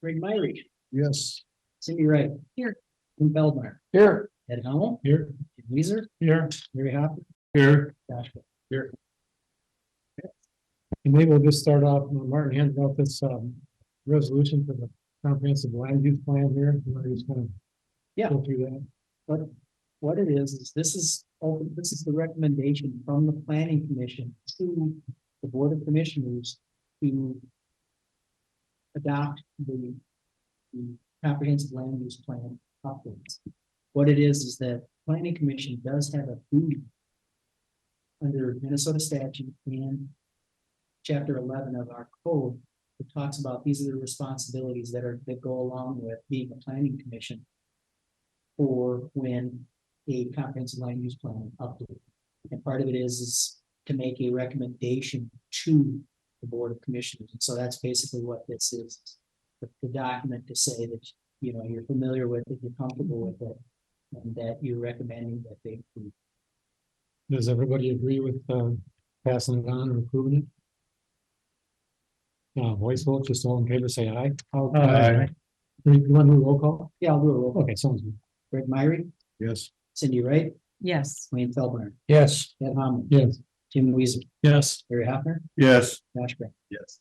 Greg Myrie, Yes. Cindy Wright. Here. Tim Feldmeyer, Here. Ed Hamel, Here. Jim Weezer, Here. Mary Hopper, Here. Josh Beck. Here. And maybe we'll just start off, Martin handed out this resolution for the comprehensive land use plan here. You want to just kind of Yeah. go through that? But what it is this is the recommendation from the planning commission to the board of commissioners to adopt the comprehensive land use plan updates. What it is that planning commission does have a duty under Minnesota statute and chapter 11 of our code. It talks about these are the responsibilities that go along with being a planning commission for when a comprehensive land use plan update. And part of it is to make a recommendation to the board of commissioners. And so that's basically what this is. The document to say that, you know, you're familiar with it, you're comfortable with it, and that you're recommending that they approve. Does everybody agree with passing it on or approving it? Voice vote, just all in favor, say aye. Aye. You want to do a roll call? Yeah, I'll do a roll call. Okay, sounds good. Greg Myrie, Yes. Cindy Wright, Yes. Wayne Feldmeyer, Yes. Ed Hamel, Yes. Jim Weezer, Yes. Barry Hopner, Yes. Josh Beck. Yes.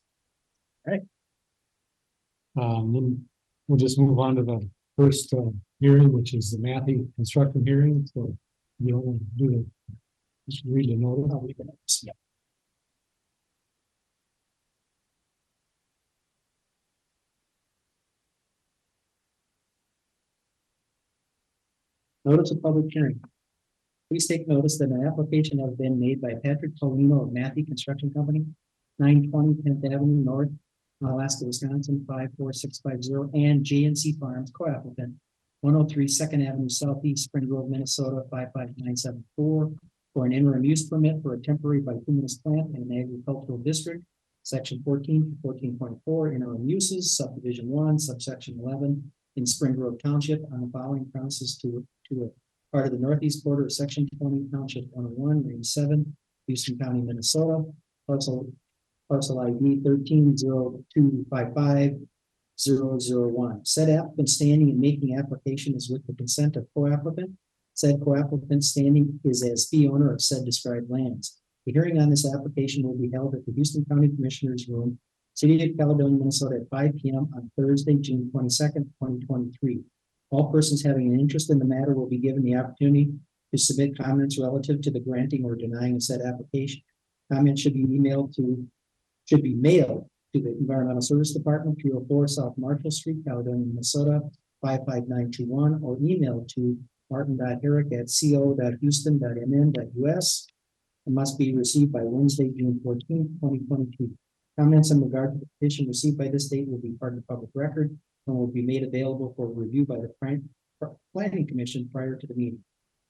Then we'll just move on to the first hearing, which is the Matthew construction hearing. So you want to do the, just read the notice. I'll leave it at this. Yeah. Notice of public hearing. Please take notice that an application has been made by Patrick Polino of Matthew Construction Company, 920 10th Avenue North, Alaska, Wisconsin, 54650, and JNC Farms co-applicant, 103 2nd Avenue Southeast, Spring Grove, Minnesota, 55974, for an interim use permit for a temporary bituminous plant in an agricultural district, section 14 to 14.4, interim uses, subdivision 1, subsection 11, in Spring Grove Township on the following premises to a part of the northeast border of section 20, township 101, range 7, Houston County, Minnesota, parcel ID 130255-001. Said applicant standing and making application is with the consent of co-applicant. Said co-applicant standing is as fee owner of said described lands. The hearing on this application will be held at the Houston County Commissioners Room, City of Caledonia, Minnesota, at 5 p.m. on Thursday, June 22nd, 2023. All persons having an interest in the matter will be given the opportunity to submit comments relative to the granting or denying of said application. Comments should be mailed to the Environmental Service Department, 304 South Marshall Street, Caledonia, Minnesota, 55921, or email to martin.herrick@co.houston.mn.us, and must be received by Wednesday, June 14th, 2022. Comments in regard to the petition received by this date will be part of the public record and will be made available for review by the Planning Commission prior to the meeting.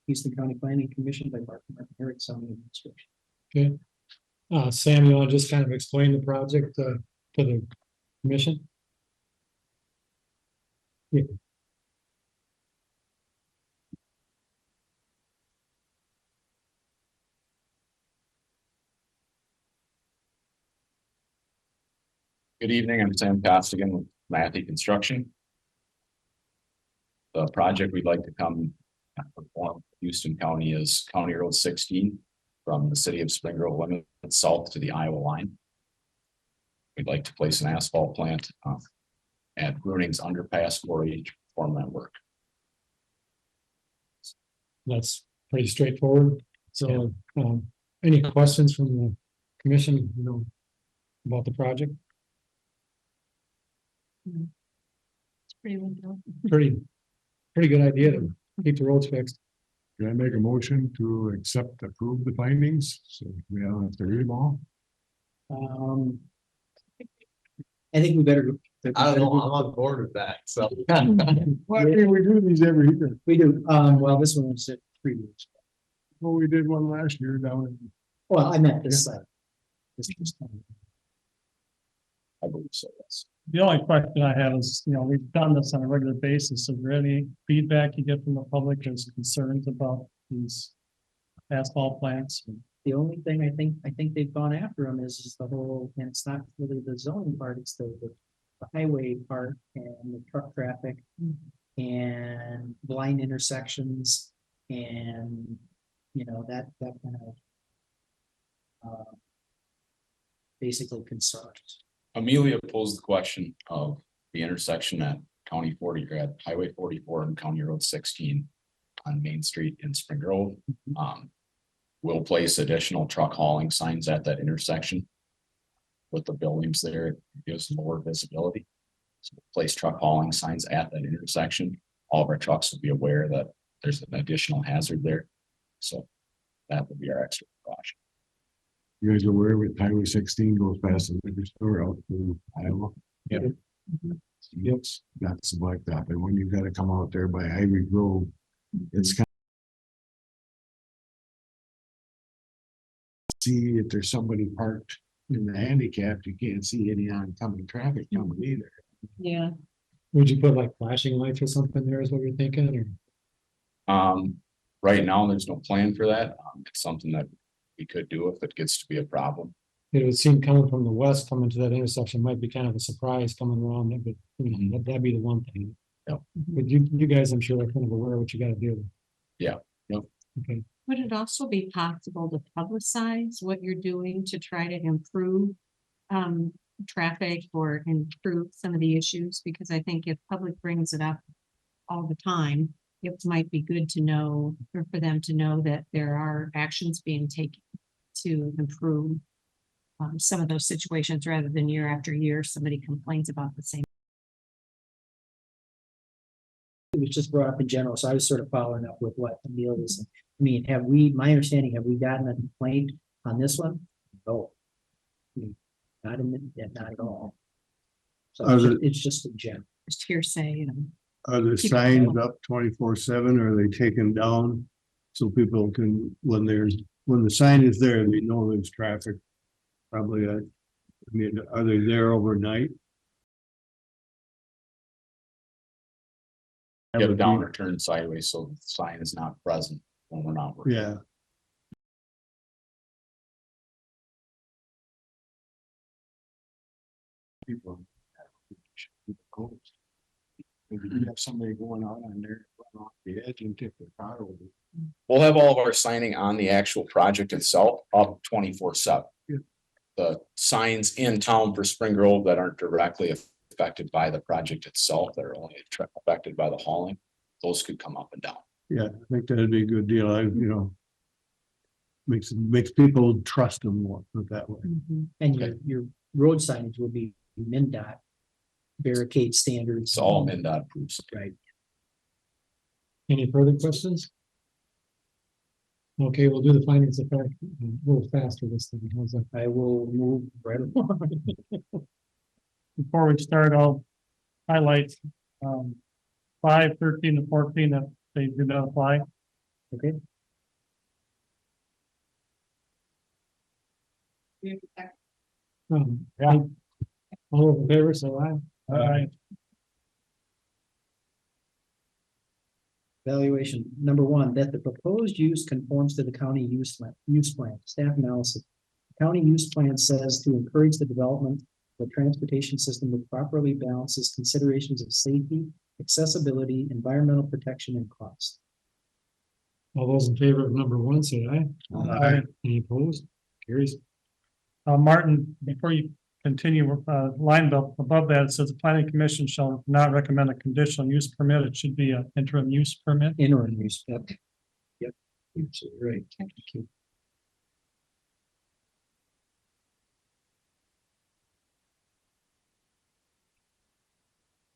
Houston County Planning Commission by Martin Herrick, zoning administration. Okay. Sam, you want to just kind of explain the project to the commission? Yeah. Good evening, I'm Sam Costigan with Matthew Construction. The project we'd like to come and perform Houston County is County Road 16 from the city of Spring Grove limit south to the Iowa line. We'd like to place an asphalt plant at Gruning's underpass quarry to perform that work. That's pretty straightforward. So, any questions from the commission, about the project? It's pretty well done. Pretty good idea to keep the roads fixed. Can I make a motion to approve the findings? So we don't have to read them all. I think we better. I don't know, I'm on board with that, so. Why can't we do these every year? We do, well, this one was 3 years. Well, we did one last year down in. Well, I meant this side. I believe so, yes. The only question I have is, we've done this on a regular basis. Is there any feedback you get from the public as concerns about these asphalt plants? The only thing I think they've gone after them is the whole, and it's not really the zoning part, it's the the highway part and the truck traffic and blind intersections and, you know, that kind of basically concerns. Amelia posed the question of the intersection at County 40 or at Highway 44 and County Road 16 on Main Street in Spring Grove. We'll place additional truck hauling signs at that intersection. With the buildings there, it gives more visibility. So we'll place truck hauling signs at that intersection. All of our trucks will be aware that there's an additional hazard there. So that would be our extra precaution. You guys are aware with Highway 16 goes past the liquor store out to Iowa? Yep. Yes, that's the blacktop, and when you gotta come out there by Ivy Grove, it's kind see if there's somebody parked in the handicap, you can't see any oncoming traffic coming either. Yeah. Would you put like flashing lights or something there is what you're thinking, or? Right now, there's no plan for that. It's something that we could do if it gets to be a problem. It would seem coming from the west, coming to that intersection might be kind of a surprise coming around it, but you know, that'd be the one thing. Yep. But you guys, I'm sure are kind of aware of what you gotta do. Yeah, yep. Okay, Would it also be possible to publicize what you're doing to try to improve traffic or improve some of the issues? Because I think if public brings it up all the time, it might be good to know, or for them to know that there are actions being taken to improve some of those situations rather than year after year, somebody complains about the same. It was just brought up in general, so I was sort of following up with what Emil was saying. I mean, have we, my understanding, have we gotten a complaint on this one? No. Not not at all. So it's just in general. Just hearsay and. Are the Keep it signs going. up 24/7? Or are they taken down? So people can, when the sign is there, they know there's traffic. Probably, I mean, are they there overnight? Get it down or turn sideways so the sign is not present when we're not working. Yeah, People. Maybe you have somebody going out on there, run off the edge and tip their car over. We'll have all of our signing on the actual project itself up 24/7. Yeah. The signs in town for Spring Grove that aren't directly affected by the project itself, that are only affected by the hauling, those could come up and down. yeah, I think that'd be a good deal. Makes people trust them more, put it that way. And your road signage will be MnDOT barricade standards. It's all MnDOT approved. Right. any further questions? Okay, we'll do the findings of fact a little faster this time. How's that? I will move right along. Before we start, I'll highlight 5, 13, and 14 that they do not apply. Okay. Yeah. All those in favor, say aye. Aye. Evaluation, number one, that the proposed use conforms to the county use plan, staff analysis. County use plan says to encourage the development of a transportation system that properly balances considerations of safety, accessibility, environmental protection, and cost. All those in favor of number one, say aye. Aye. Any opposed? Carries. Martin, before you continue, line above that, it says the planning commission shall not recommend a conditional use permit. It should be an interim use permit. Interim use, yep. Yep. Absolutely right. Thank you.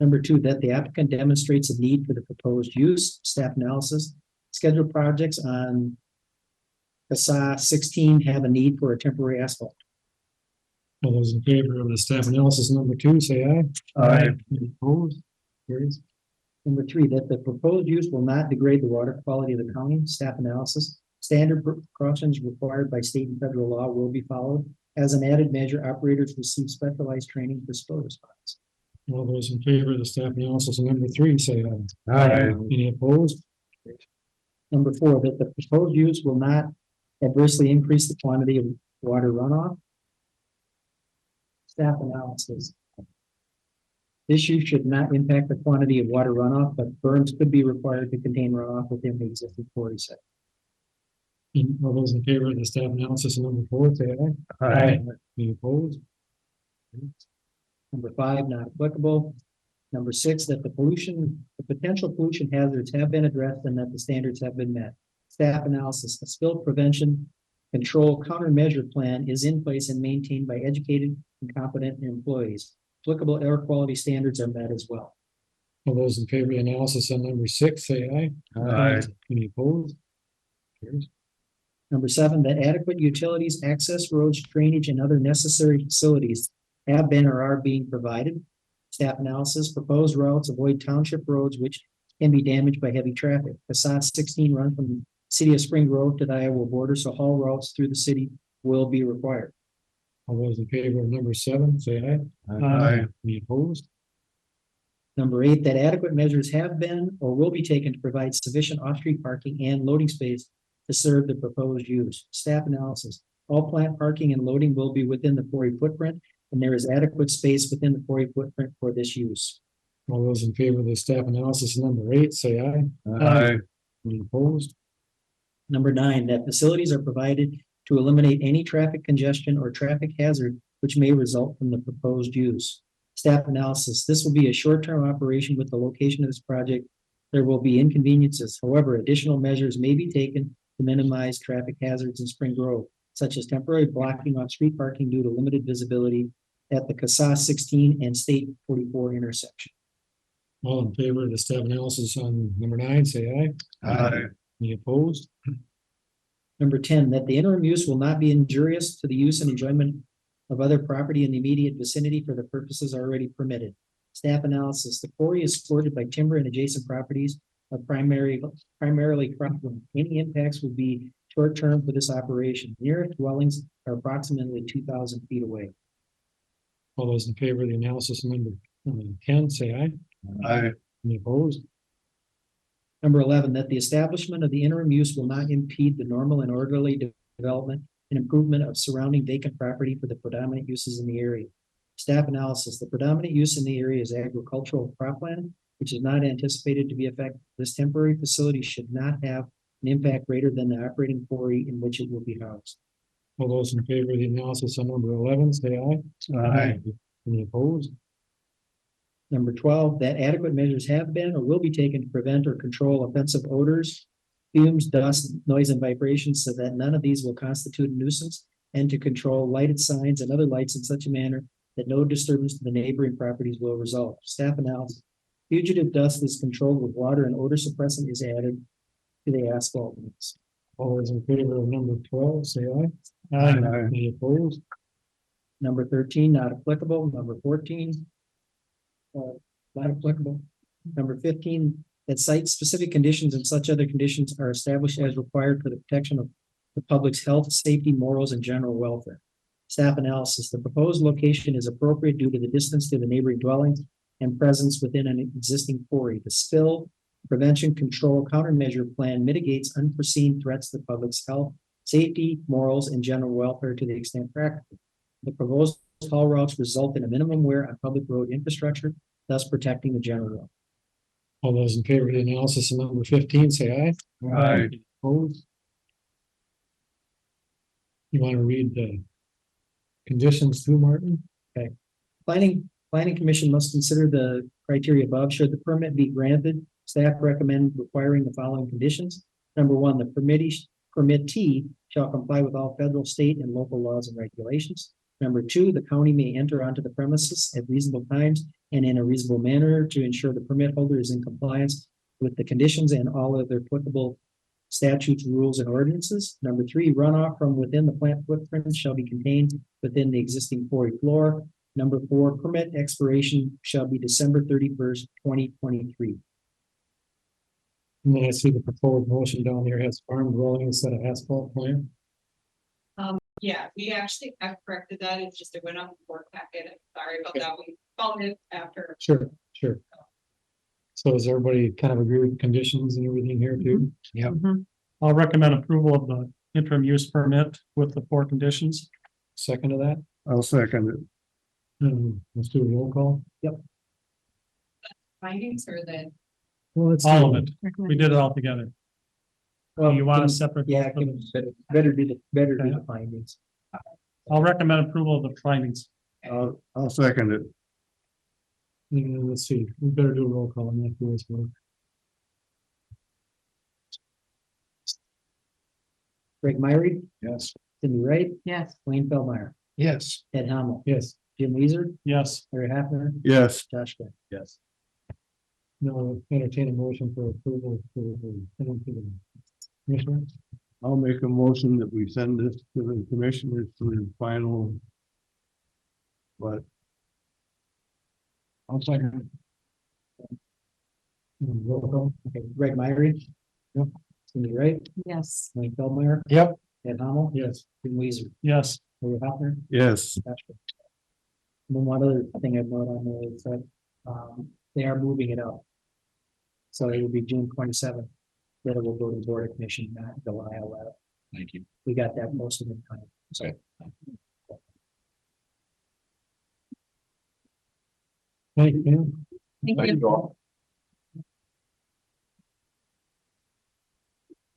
Number two, that the applicant demonstrates a need for the proposed use, staff analysis, scheduled projects on CASA 16 have a need for a temporary asphalt. All those in favor of the staff analysis number two, say aye. Aye. Any opposed? Carries. Number three, that the proposed use will not degrade the water quality of the county, staff analysis. Standard precautions required by state and federal law will be followed. As an added measure, operators receive specialized training for spill response. All those in favor of the staff analysis number three, say aye. Aye. Any opposed? Number four, that the proposed use will not adversely increase the quantity of water runoff. Staff analysis. This use should not impact the quantity of water runoff, but berms could be required to contain runoff within the existing quarry set. All those in favor of the staff analysis on number 4, say aye. Any opposed? Number 5, not applicable. Number 6, that the potential pollution hazards have been addressed and that the standards have been met. Staff analysis, the spill prevention control countermeasure plan is in place and maintained by educated and competent employees. Applicable air quality standards are met as well. All those in favor of the analysis on number 6, say aye. Aye. Any opposed? Carries. Number 7, that adequate utilities, access roads, drainage, and other necessary facilities have been or are being provided. Staff analysis, proposed routes avoid township roads which can be damaged by heavy traffic. Facade 16 run from the city of Spring Grove to the Iowa border, so haul routes through the city will be required. All those in favor of number 7, say aye. Aye. Any opposed? Number 8, that adequate measures have been or will be taken to provide sufficient off-street parking and loading space to serve the proposed use. Staff analysis, all plant parking and loading will be within the quarry footprint, and there is adequate space within the quarry footprint for this use. All those in favor of the staff analysis on number 8, say aye. Aye. Any opposed? Number 9, that facilities are provided to eliminate any traffic congestion or traffic hazard which may result from the proposed use. Staff analysis, this will be a short-term operation with the location of this project. There will be inconveniences. However, additional measures may be taken to minimize traffic hazards in Spring Grove, such as temporary blocking off street parking due to limited visibility at the CASA 16 and State 44 intersection. All in favor of the staff analysis on number 9, say aye. Aye. Any opposed? Number 10, that the interim use will not be injurious to the use and enjoyment of other property in the immediate vicinity for the purposes already permitted. Staff analysis, the quarry is supported by timber and adjacent properties of primarily cropland. Any impacts will be short-term for this operation. Nearest dwellings are approximately 2,000 feet away. All those in favor of the analysis on number 10, say aye. Aye. Any opposed? Number 11, that the establishment of the interim use will not impede the normal and orderly development and improvement of surrounding vacant property for the predominant uses in the area. Staff analysis, the predominant use in the area is agricultural cropland, which is not anticipated to be affected. This temporary facility should not have an impact greater than the operating quarry in which it will be housed. All those in favor of the analysis on number 11, say aye. Aye. Any opposed? Number 12, that adequate measures have been or will be taken to prevent or control offensive odors, fumes, dust, noise, and vibrations so that none of these will constitute a nuisance, and to control lighted signs and other lights in such a manner that no disturbance to the neighboring properties will result. Staff analysis, fugitive dust is controlled with water and odor suppressant is added to the asphalt mix. All those in favor of number 12, say aye. Aye. Any opposed? Number 13, not applicable. Number 14, not applicable. Number 15, that site-specific conditions and such other conditions are established as required for the protection of the public's health, safety, morals, and general welfare. Staff analysis, the proposed location is appropriate due to the distance to the neighboring dwellings and presence within an existing quarry. The spill prevention control countermeasure plan mitigates unforeseen threats to the public's health, safety, morals, and general welfare to the extent practical. The proposed haul routes result in a minimum wear on public road infrastructure, thus protecting the general welfare. All those in favor of the analysis on number 15, say aye. Aye. Opposed? You want to read the conditions too, Martin? Planning Commission must consider the criteria above. Should the permit be granted, staff recommend requiring the following conditions. Number 1, the permittee shall comply with all federal, state, and local laws and regulations. Number 2, the county may enter onto the premises at reasonable times and in a reasonable manner to ensure the permit holder is in compliance with the conditions and all other applicable statutes, rules, and ordinances. Number 3, runoff from within the plant footprint shall be contained within the existing quarry floor. Number 4, permit expiration shall be December 31st, 2023. And then I see the proposed motion down here has farm dwelling instead of asphalt plant. Yeah, we actually have corrected that. It's just it went on the board packet. Sorry about that. We found it after. Sure. So does everybody kind of agree with the conditions and everything here too? Yep. I'll recommend approval of the interim use permit with the 4 conditions. Second to that? I'll second it. Let's do a roll call. findings or the? Well, it's All of it. We did it all together. Well, You want a can- separate? Yeah, vote for can- the- better do the Okay. findings. I'll recommend approval of the findings. I'll second it. Let's see, we better do a roll call on that first one. Greg Myrie, Yes. Cindy Wright, Yes, Wayne Feldmeyer, Yes. Ed Hamel, Yes, Jim Weezer, Yes, Larry Haffner, Yes, Josh Grant. Yes. no, entertain a motion for approval for the. Commissioner, I'll make a motion that we send this to the commissioners for the final. But I'll second. roll call. Okay, Greg Myrie. Yep. Cindy Wright, yes, Wayne Feldmeyer, Yep. Ed Hamel, Yes. Jim Weezer, yes, Larry Haffner, yes, Josh Grant. And then one other thing I'd note on there is that, they are moving it up. So it will be June 27th. That it will go to the Board of Commission, not July 11th. Thank you. We got that most of the time. So. Okay. Thank you. thank Thank you. you all.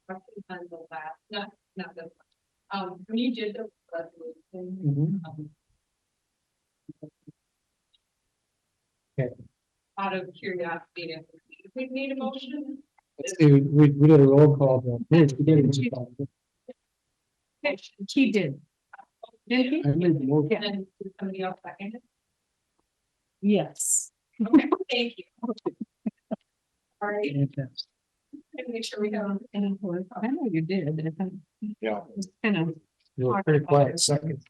Question on the last, not the, when you did the resolution. Mhm. Out of curiosity, if we need a motion. Let's see, we did a roll call. but- We did it. He did. Did he? I made the motion. Yeah. And did somebody else second it? Yes. Okay, thank you. All right, Fantastic. make sure we have. I know you did. Yeah. It's kind of. You were pretty quiet second.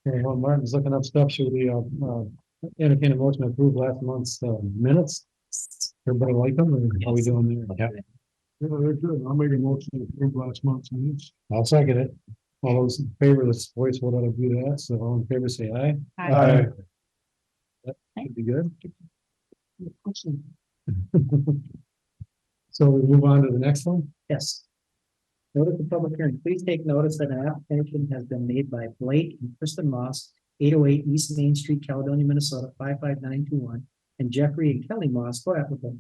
Okay, well, Martin's looking up stuff. Should we, entertain a motion to approve last month's, minutes? Everybody like them, or how we doing there? Yeah. Yeah, they're good. I'll make a motion to approve last month's minutes. I'll second it. All those in favor, let's voice vote out to do that. So all in favor, say aye. Aye. That should be good. So we move on to the next one. Yes. Notice the public hearing. Please take notice that an application has been made by Blake and Kristen Moss, 808 East Main Street, Caledonia, Minnesota, 55921, and Jeffrey and Kelly Moss, co-applicant,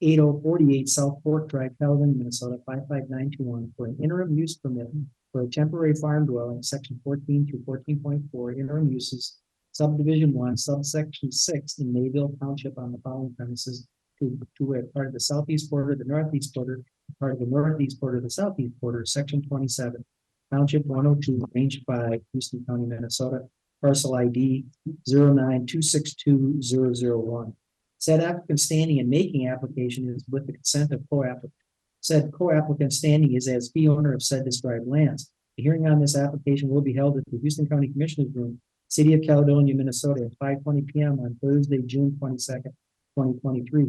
8048 South Fork Drive, Caledonia, Minnesota, 55921, for an interim use permit for a temporary farm dwelling, section 14 through 14.4, interim uses, subdivision 1, subsection 6 in Mayville Township on the following premises to a part of the southeast border, the northeast border, part of the northeast border, the southeast border, section 27, township 102, range 5, Houston County, Minnesota, parcel ID 09262001. Said applicant standing and making application is with the consent of co-applicant. Said co-applicant standing is as fee owner of said described lands. The hearing on this application will be held at the Houston County Commissioners Room, City of Caledonia, Minnesota, at 5:20 p.m. on Thursday, June 22nd, 2023.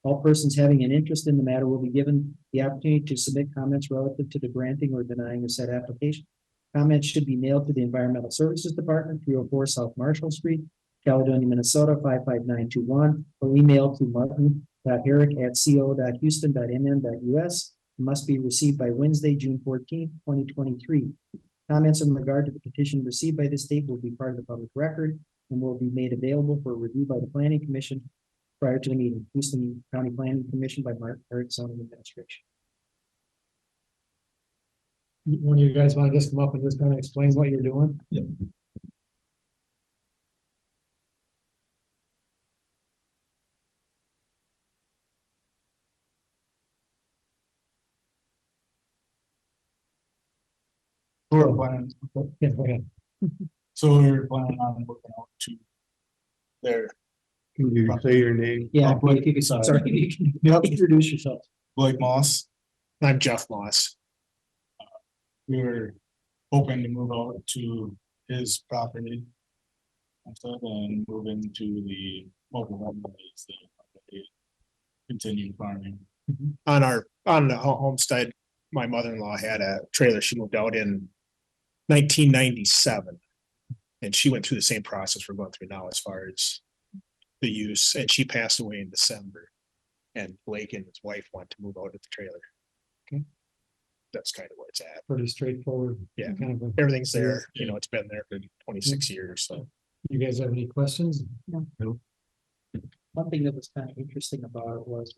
All persons having an interest in the matter will be given the opportunity to submit comments relative to the granting or denying of said application. Comments should be mailed to the Environmental Services Department, 304 South Marshall Street, Caledonia, Minnesota, 55921, or emailed to martin.herrick@co.houston.mn.us. Must be received by Wednesday, June 14th, 2023. Comments in regard to the petition received by this date will be part of the public record and will be made available for review by the Planning Commission prior to the meeting. Houston County Planning Commission by Martin Herrick, zoning administration. One of you guys want to just come up and just kind of explain what you're doing? Yep. We're planning, Yeah, go ahead. so we're planning on looking out to there. Can you say your name? Yeah, Blake, if you could, sorry. sorry, you can Yep. introduce yourself. Blake Moss. I'm Jeff Moss. We were hoping to move out to his property. And so then move into the mobile home base, continue farming. On the homestead, my mother-in-law had a trailer. She moved out in 1997. And she went through the same process we're going through now as far as the use, and she passed away in December. And Blake and his wife want to move out of the trailer. That's kind of where it's at. Pretty straightforward. Yeah. Kind of, Everything's there, you know, it's been there for 26 years, so. you guys have any questions? One thing that was kind of interesting about it was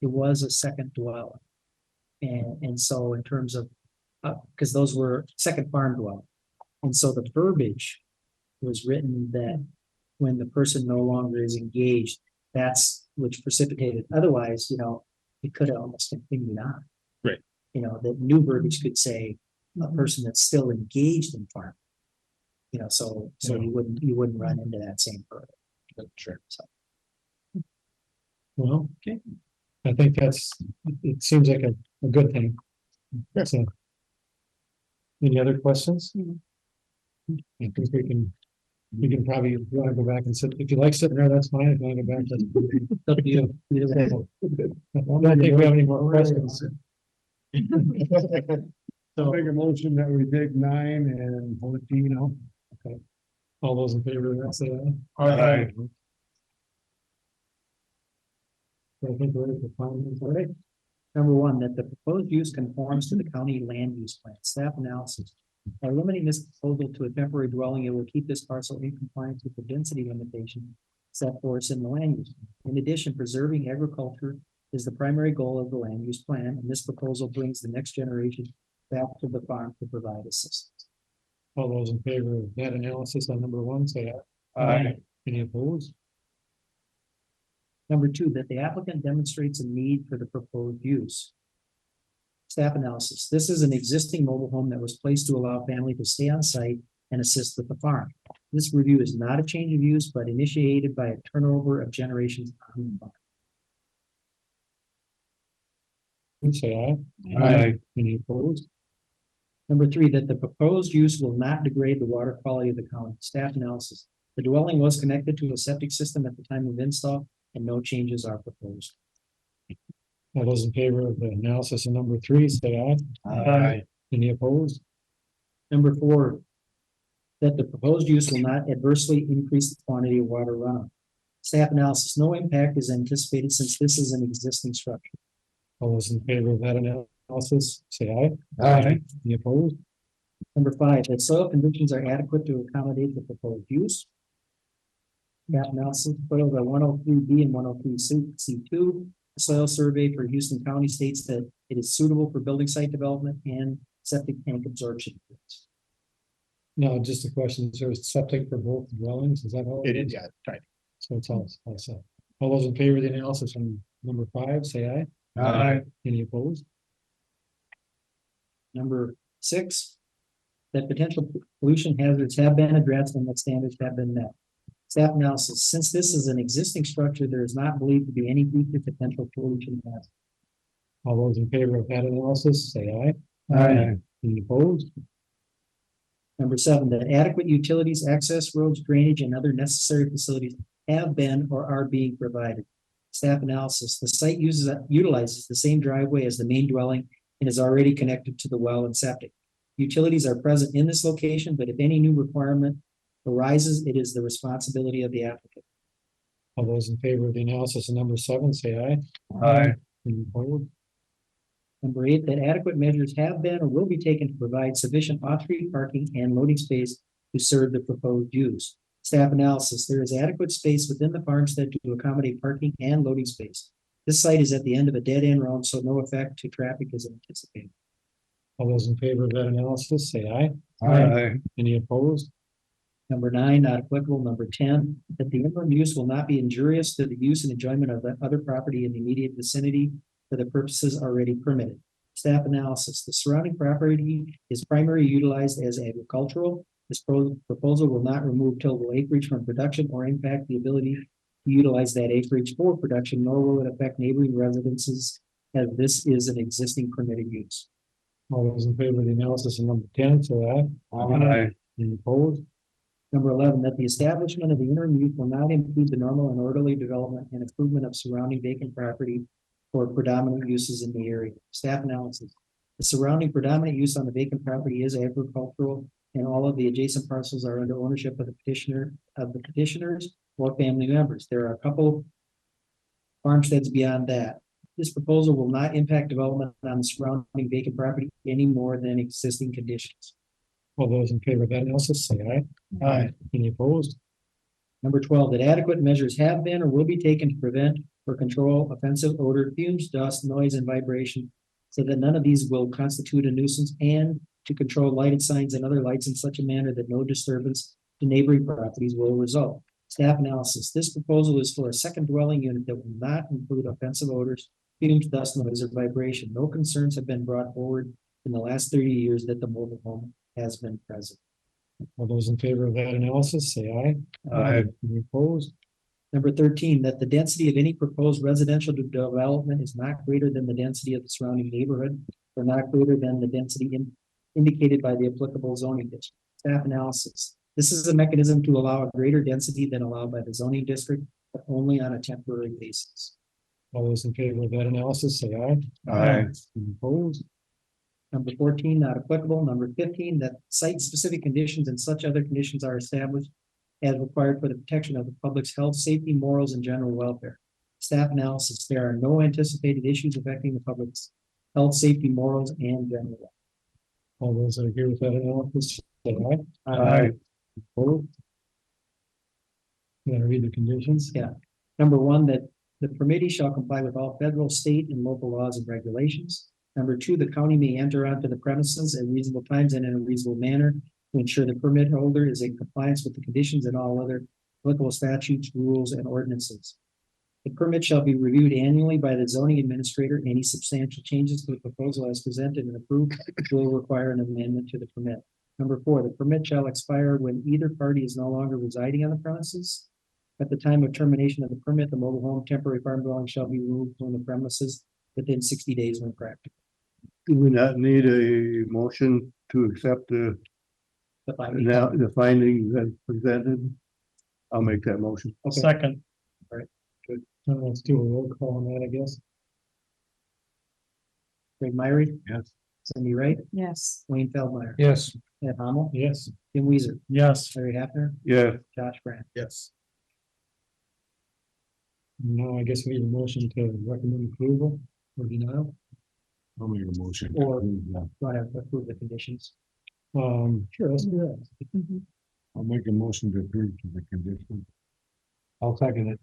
it was a second dwelling. And so in terms of, because those were second farm dwelling. And so the verbiage was written that when the person no longer is engaged, that's which precipitated, otherwise, you know, it could have almost continued on. Right. You know, the new verbiage could say a person that's still engaged in farming. You know, so you wouldn't run into that same hurdle. Sure. So. Well, okay. I think it seems like a good thing. So. Any other questions? I think we can probably, if you want to go back and sit, if you like sitting there, that's fine. If you want to go back, that's. Up to you. Either way. I don't think we have any more questions. I'll make a motion that we take 9 and 14 out. Okay. All those in favor of that, say aye. Aye. So I think we're at the final, all right. Number one, that the proposed use conforms to the county land use plan. Staff analysis. By limiting this proposal to a temporary dwelling, it will keep this parcel in compliance with the density limitation set forth in the land use. In addition, preserving agriculture is the primary goal of the land use plan, and this proposal brings the next generation back to the farm to provide assistance. All those in favor of that analysis on number one, say aye. Aye. Any opposed? Number two, that the applicant demonstrates a need for the proposed use. Staff analysis. This is an existing mobile home that was placed to allow family to stay on site and assist with the farm. This review is not a change of use, but initiated by a turnover of generations on the farm. Say aye. Aye. Any opposed? Number three, that the proposed use will not degrade the water quality of the county. Staff analysis. The dwelling was connected to a septic system at the time of install, and no changes are proposed. All those in favor of the analysis of number three, say aye. Aye. Any opposed? Number four, that the proposed use will not adversely increase the quantity of water runoff. Staff analysis, no impact is anticipated since this is an existing structure. All those in favor of that analysis, say aye. Aye. Any opposed? Number five, that soil conditions are adequate to accommodate the proposed use. Staff analysis, soils are 103B and 103C2. Soil survey for Houston County states that it is suitable for building site development and septic tank absorption. No, just a question, is there a septic for both dwellings, is that all? It is, yeah, tiny. So it's all set. All those in favor of the analysis on number five, say aye. Aye. Any opposed? Number six, that potential pollution hazards have been addressed and that standards have been met. Staff analysis, since this is an existing structure, there is not believed to be any future potential pollution hazard. All those in favor of that analysis, say aye. Aye. Any opposed? Number seven, that adequate utilities, access roads, drainage, and other necessary facilities have been or are being provided. Staff analysis, the site utilizes the same driveway as the main dwelling and is already connected to the well and septic. Utilities are present in this location, but if any new requirement arises, it is the responsibility of the applicant. All those in favor of the analysis of number seven, say aye. Aye. Any opposed? Number eight, that adequate measures have been or will be taken to provide sufficient off-street parking and loading space to serve the proposed use. Staff analysis, there is adequate space within the farmstead to accommodate parking and loading space. This site is at the end of a dead-end road, so no effect to traffic is anticipated. All those in favor of that analysis, say aye. Aye. Any opposed? Number nine, not applicable. Number 10, that the interim use will not be injurious to the use and enjoyment of the other property in the immediate vicinity for the purposes already permitted. Staff analysis, the surrounding property is primarily utilized as agricultural. This proposal will not remove tillable acreage from production or impact the ability to utilize that acreage for production, nor will it affect neighboring residences as this is an existing permitted use. All those in favor of the analysis of number 10, say aye. Aye. Any opposed? Number 11, that the establishment of the interim use will not impede the normal and orderly development and improvement of surrounding vacant property for predominant uses in the area. Staff analysis. The surrounding predominant use on the vacant property is agricultural, and all of the adjacent parcels are under ownership of the petitioners or family members. There are a couple farmsteads beyond that. this proposal will not impact development on the surrounding vacant property any more than existing conditions. All those in favor of that analysis, say aye. Aye. Any opposed? Number 12, that adequate measures have been or will be taken to prevent or control offensive odor, fumes, dust, noise, and vibration, so that none of these will constitute a nuisance, and to control lighted signs and other lights in such a manner that no disturbance to neighboring properties will result. Staff analysis. This proposal is for a second dwelling unit that will not include offensive odors, fumes, dust, noise, or vibration. No concerns have been brought forward in the last 30 years that the mobile home has been present. All those in favor of that analysis, say aye. Aye. Any opposed? Number 13, that the density of any proposed residential development is not greater than the density of the surrounding neighborhood, or not greater than the density indicated by the applicable zoning district. Staff analysis. This is a mechanism to allow a greater density than allowed by the zoning district, but only on a temporary basis. All those in favor of that analysis, say aye. Aye. Any opposed? Number 14, not applicable. Number 15, that site-specific conditions and such other conditions are established as required for the protection of the public's health, safety, morals, and general welfare. Staff analysis. There are no anticipated issues affecting the public's health, safety, morals, and general welfare. All those that agree with that analysis, say aye. Aye. Opposed? You wanna read the conditions? Yeah. Number 1, that the permittee shall comply with all federal, state, and local laws and regulations. Number 2, the county may enter onto the premises at reasonable times and in a reasonable manner to ensure the permit holder is in compliance with the conditions and all other applicable statutes, rules, and ordinances. The permit shall be reviewed annually by the zoning administrator. Any substantial changes to the proposal as presented and approved will require an amendment to the permit. Number 4, the permit shall expire when either party is no longer residing on the premises. At the time of termination of the permit, the mobile home temporary farm dwelling shall be removed from the premises within 60 days when practical. Do we not need a motion to accept the The finding- now the findings that presented? I'll make that motion. Okay. Second. Let's do a roll call on that, I guess. Craig Myrie, Yes. Cindy Wright, Yes. Wayne Feldmeyer, Yes. Ed Hamel, Yes. Tim Weezer, Yes. Larry Haffner, Yeah, Josh Grant. Yes. Now I guess we need a motion to recommend approval or denial. I'll make a motion. Or- Want to approve the conditions? Sure, let's do that. I'll make a motion to approve to the condition. I'll second it.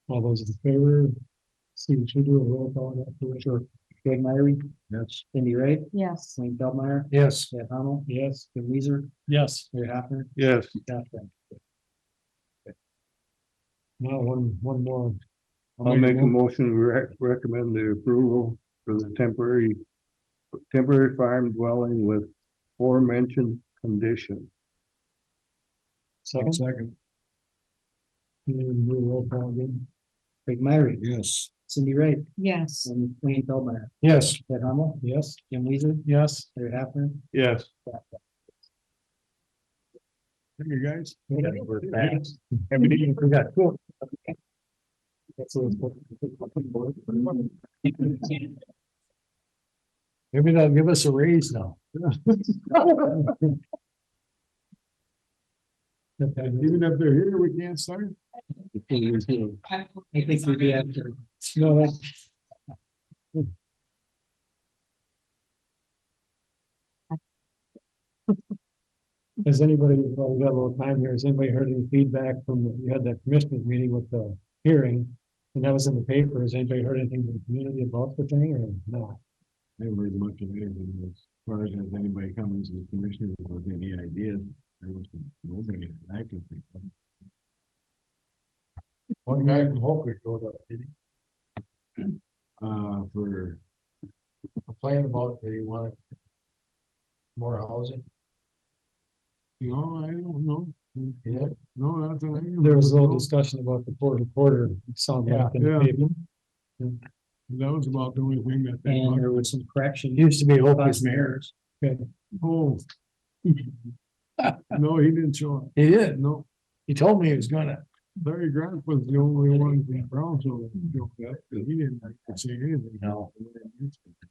All those in favor, Steve, should we do a roll call on that? For sure. Craig Myrie, Yes. Cindy Wright, Yes. Wayne Feldmeyer, Yes. Ed Hamel, Yes. Tim Weezer, Yes. Larry Haffner, yes, Josh Grant. Now, one more. I'll make a motion to recommend the approval for the temporary farm dwelling with aforementioned condition. Second. Second. Do a roll call again. Craig Myrie, Yes. Cindy Wright, Yes. and Wayne Feldmeyer, Yes. Ed Hamel, Yes. Tim Weezer, Yes. Larry Haffner, Yes. Josh Grant. Thank you, guys. We're fast. Everything we got. Cool. That's what maybe they'll give us a raise now. Even if they're here, we can't start. I think we do have to. No, that- Has anybody, while we got a little time here, has anybody heard any feedback from, we had that commissioners meeting with the hearing? And that was in the paper. Has anybody heard anything from the community about the thing or no? Never heard much of anything as far as anybody coming to the commission with any ideas. There was nobody that I can think of. One guy from Hope showed up, did he? For, Complain about that he wanted more housing. no, I don't know. Yeah. No, that's. There was a little discussion about the quarter, sound like in the Yeah. paper. That was about the only thing that. they And talked there was some correction. Used to be Hope Bus as mayor. Oh. No, he didn't show up. He did. No, He told me he was gonna. Larry Grant was the only one from Brownsville that showed up, 'cause he didn't like to say anything. No.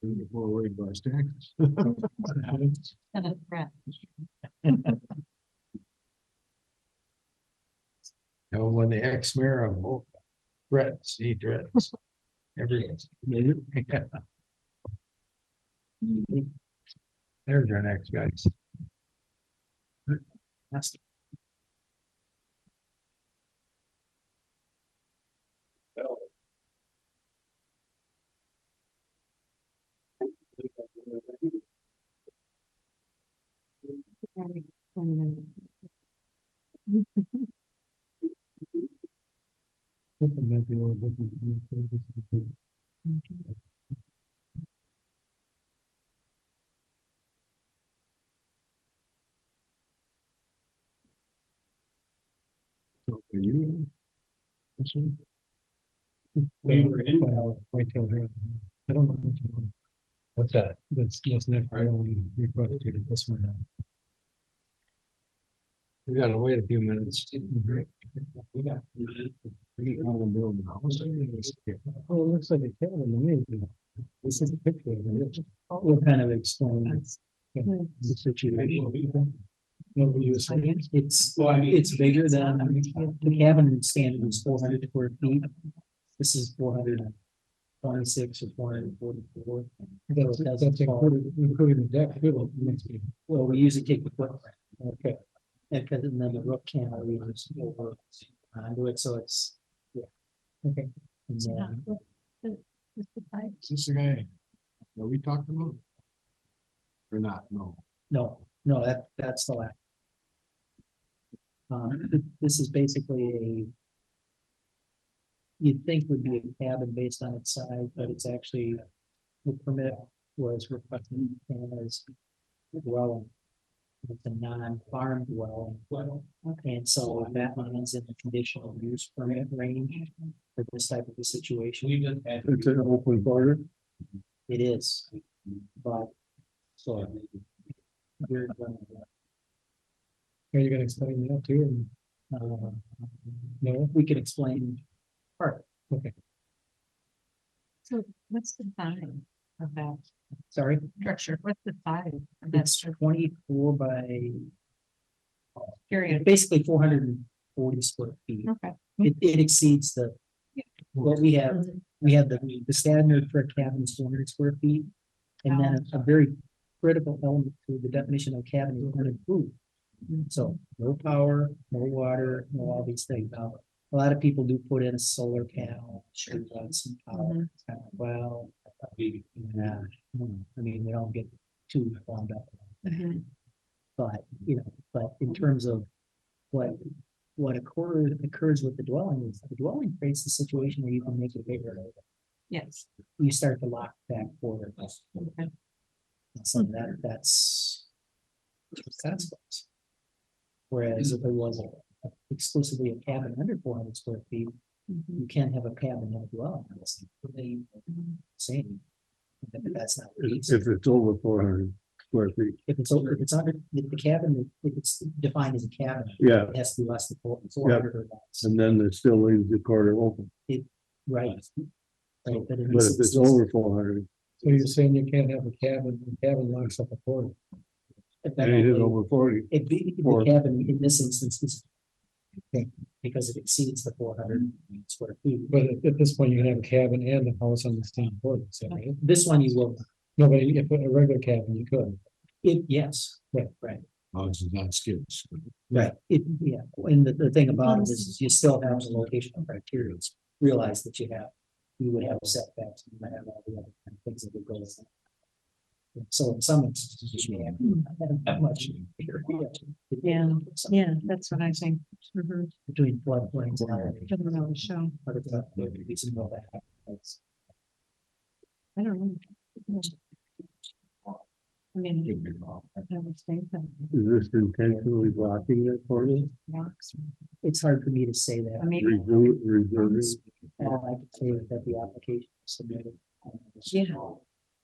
Before worried about his taxes. And a threat. When the ex-mayor of Hope threats, he threats. There's our next guys. That's We were in, wait till here. I don't know. What's that? That's next. I only requested this one. We gotta wait a few minutes. Oh, it looks like a cabin to me. This is a picture of it. We'll kind of explain the situation. It's bigger than, the cabin standard is 400 square feet. This is 426 or 444. That's including the deck. Too. Well, we usually take the footprint. Okay. And then the roof cantilever is over onto it, so it's, yeah. Okay. And then, Is this the guy that we talked about? Or not? No. no, that's the last. This is basically you'd think would be a cabin based on its size, but it's actually, the permit was requested as a dwelling. It's a non-farm dwelling. And so that means in the conditional use permit range for this type of a situation. It's an open border. It is, but so. You're gonna, Are you gonna explain that too? no, we can explain part. Okay, So what's the size of that sorry, structure? What's the size of that it's structure? 24 by, Period. basically 440 square feet. Okay. It exceeds the, what we have, the standard for a cabin is 400 square feet. And then a very critical element to the definition of cabin is 100 food. So no power, no water, no all these things. Now, a lot of people do put in a solar panel, sure, some power. It's kind of, well, yeah, I mean, we don't get too wound up. Mhm. But, but in terms of what occurs with the dwelling is the dwelling creates the situation where you can make it bigger. Yes. You start to lock back forward. Okay. So that's what's. Whereas if it was exclusively a cabin under 400 square feet, Mhm. you can't have a cabin in a dwelling. It's the same. But that's not the case. If it's over 400 square feet. If it's over, if it's under the cabin, if it's defined as a cabin, Yeah, it has to be less than 400 or less. and then it still leaves the corner open. Right. Right, but in But this if it's instance, over 400, So you're saying you can't have a cabin locks up a quarter? anything over 40. The cabin in this instance is because it exceeds the 400 square feet. But at this point, you can have a cabin and a house on the same floor, is that right? This one you will, No, but if a regular cabin, you could. yes, right. Oh, this is not skids. Right, yeah, and the thing about it is you still have the locational criteria. Realize that you would have setbacks, you might have all the other kind of things that would go with that. So in some instances, you may have that much. Yeah, that's what I think. Mhm. Between floodplains and other. Doesn't really show. other stuff, we can know that happens. I don't know. I mean, I never think that Is this intentionally blocking that corner? rocks. It's hard for me to say I that. mean, Reserving? All I can say is that the application is submitted.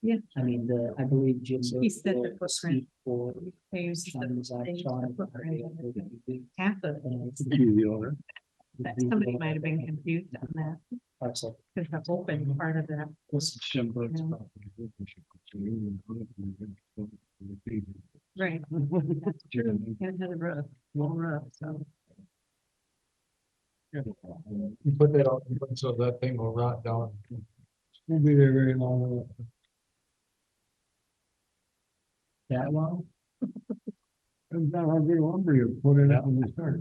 Yeah. I mean, I believe Jim. He said the will speak For. they use the Sean's thing, Sean, the footprint. Half of it, and He's the owner. that somebody might have been confused on that, Parcel. because the open part of that. This is Schimberg's Yeah. property. Right. That's true. It had a roof, full roof, so. You put that out, so that thing will rot down. Won't be there very long. That long? Depends on how big lumber you put in it when you start.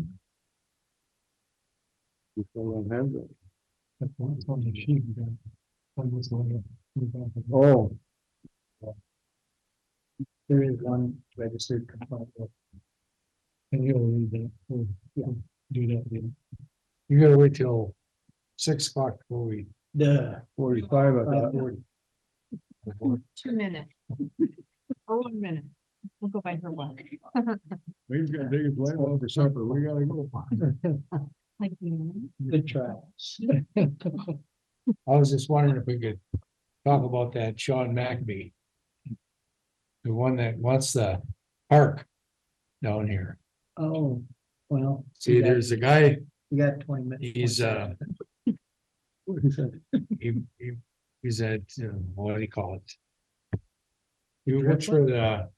You still don't have that. That's on the sheet. Oh, There is one registered complaint. And you'll read that. Yeah. Do that. You gotta wait till 6 o'clock before we. The 45, I thought. 2 minutes. Or 1 minute. We'll go by her one. We've got to dig his leg over supper. We gotta go. Like, you good try. I was just wondering if we could talk about that Sean McAbee. The one that wants the park down here. Oh, well. See, there's a guy, You got 20 minutes. he's he's at, what do you call it? He works for the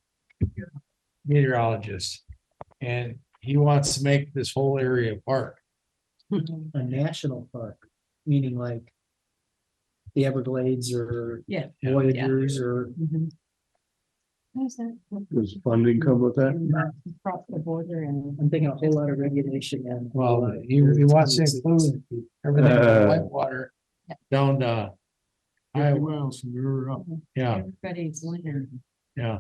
meteorologist. And he wants to make this whole area park. A national park, meaning like the Everglades or Yeah. Voyagers or How's that? Does funding come with that? Across the border and. I'm thinking a whole lot of regulation and. Well, he wants to include everything from Whitewater down to 50 Iowa. miles from the river up. Yeah, Everybody's winter. yeah.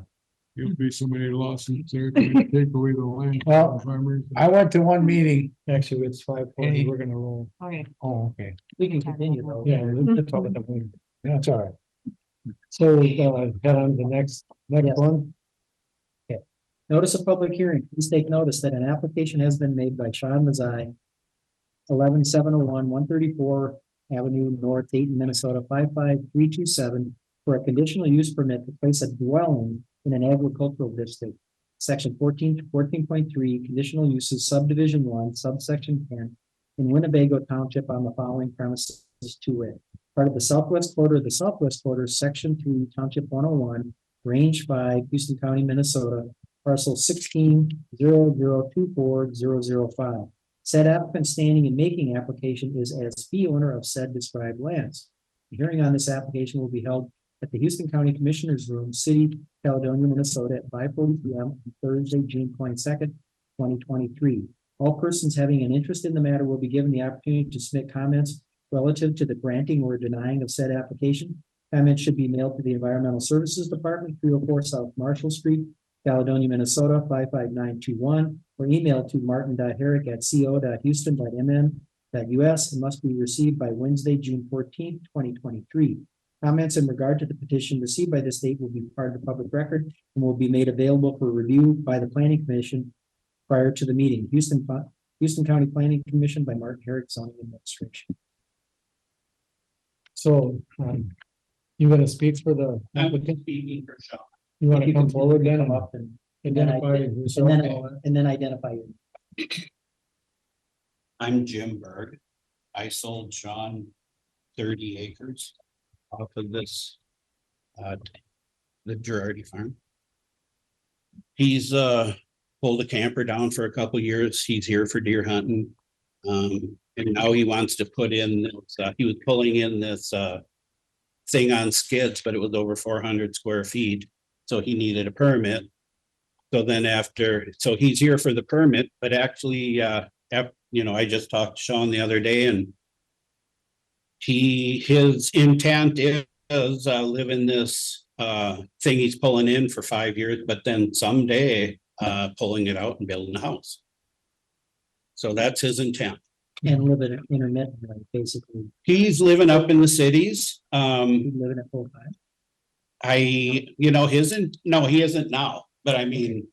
There'll be so many lawsuits there, they take away the land. Well, from farmers. I went to one meeting. Actually, it's 5:40, we're gonna roll. Okay. Oh, okay. We can continue though. Yeah, that's all that we- That's all right. So, head on to the next Yes. one. Notice of public hearing, please take notice that an application has been made by Sean Mazzai. 11701 134 Avenue North, Dayton, Minnesota, 55327. For a conditional use permit to place a dwelling in an agricultural district. Section 14 to 14.3, conditional uses subdivision 1, subsection 10. In Winnebago Township on the following premises to it. Part of the southwest quarter of the southwest quarter, section 3, township 101, range 5, Houston County, Minnesota, parcel 1600240005. Said applicant standing and making application is as fee owner of said described lands. The hearing on this application will be held at the Houston County Commissioners Room, City, Caledonia, Minnesota, at 5:40 p.m. on Thursday, June 22nd, 2023. All persons having an interest in the matter will be given the opportunity to submit comments relative to the granting or denying of said application. Comments should be mailed to the Environmental Services Department, 304 South Marshall Street, Caledonia, Minnesota, 55921, or emailed to martin.herrick@co.houston.mn.us and must be received by Wednesday, June 14th, 2023. Comments in regard to the petition received by this date will be part of the public record and will be made available for review by the Planning Commission prior to the meeting. Houston County Planning Commission by Martin Herrick, zoning administration. So, you gonna speak for the applicant? Speaking for Sean. You wanna You come can forward then come and up and identify yourself? and then identify you. I'm Jim Berg. I sold Sean 30 acres off of this, the Girardi farm. He's pulled a camper down for a couple years. He's here for deer hunting. And now he wants to put in this, he was pulling in this thing on skids, but it was over 400 square feet. So he needed a permit. So then so he's here for the permit, but actually, I just talked to Sean the other day and his intent is live in this thing he's pulling in for 5 years, but then someday pulling it out and building a house. So that's his intent. And live it intermittently, basically, He's living up in the cities. living it full time. He isn't now, but I mean,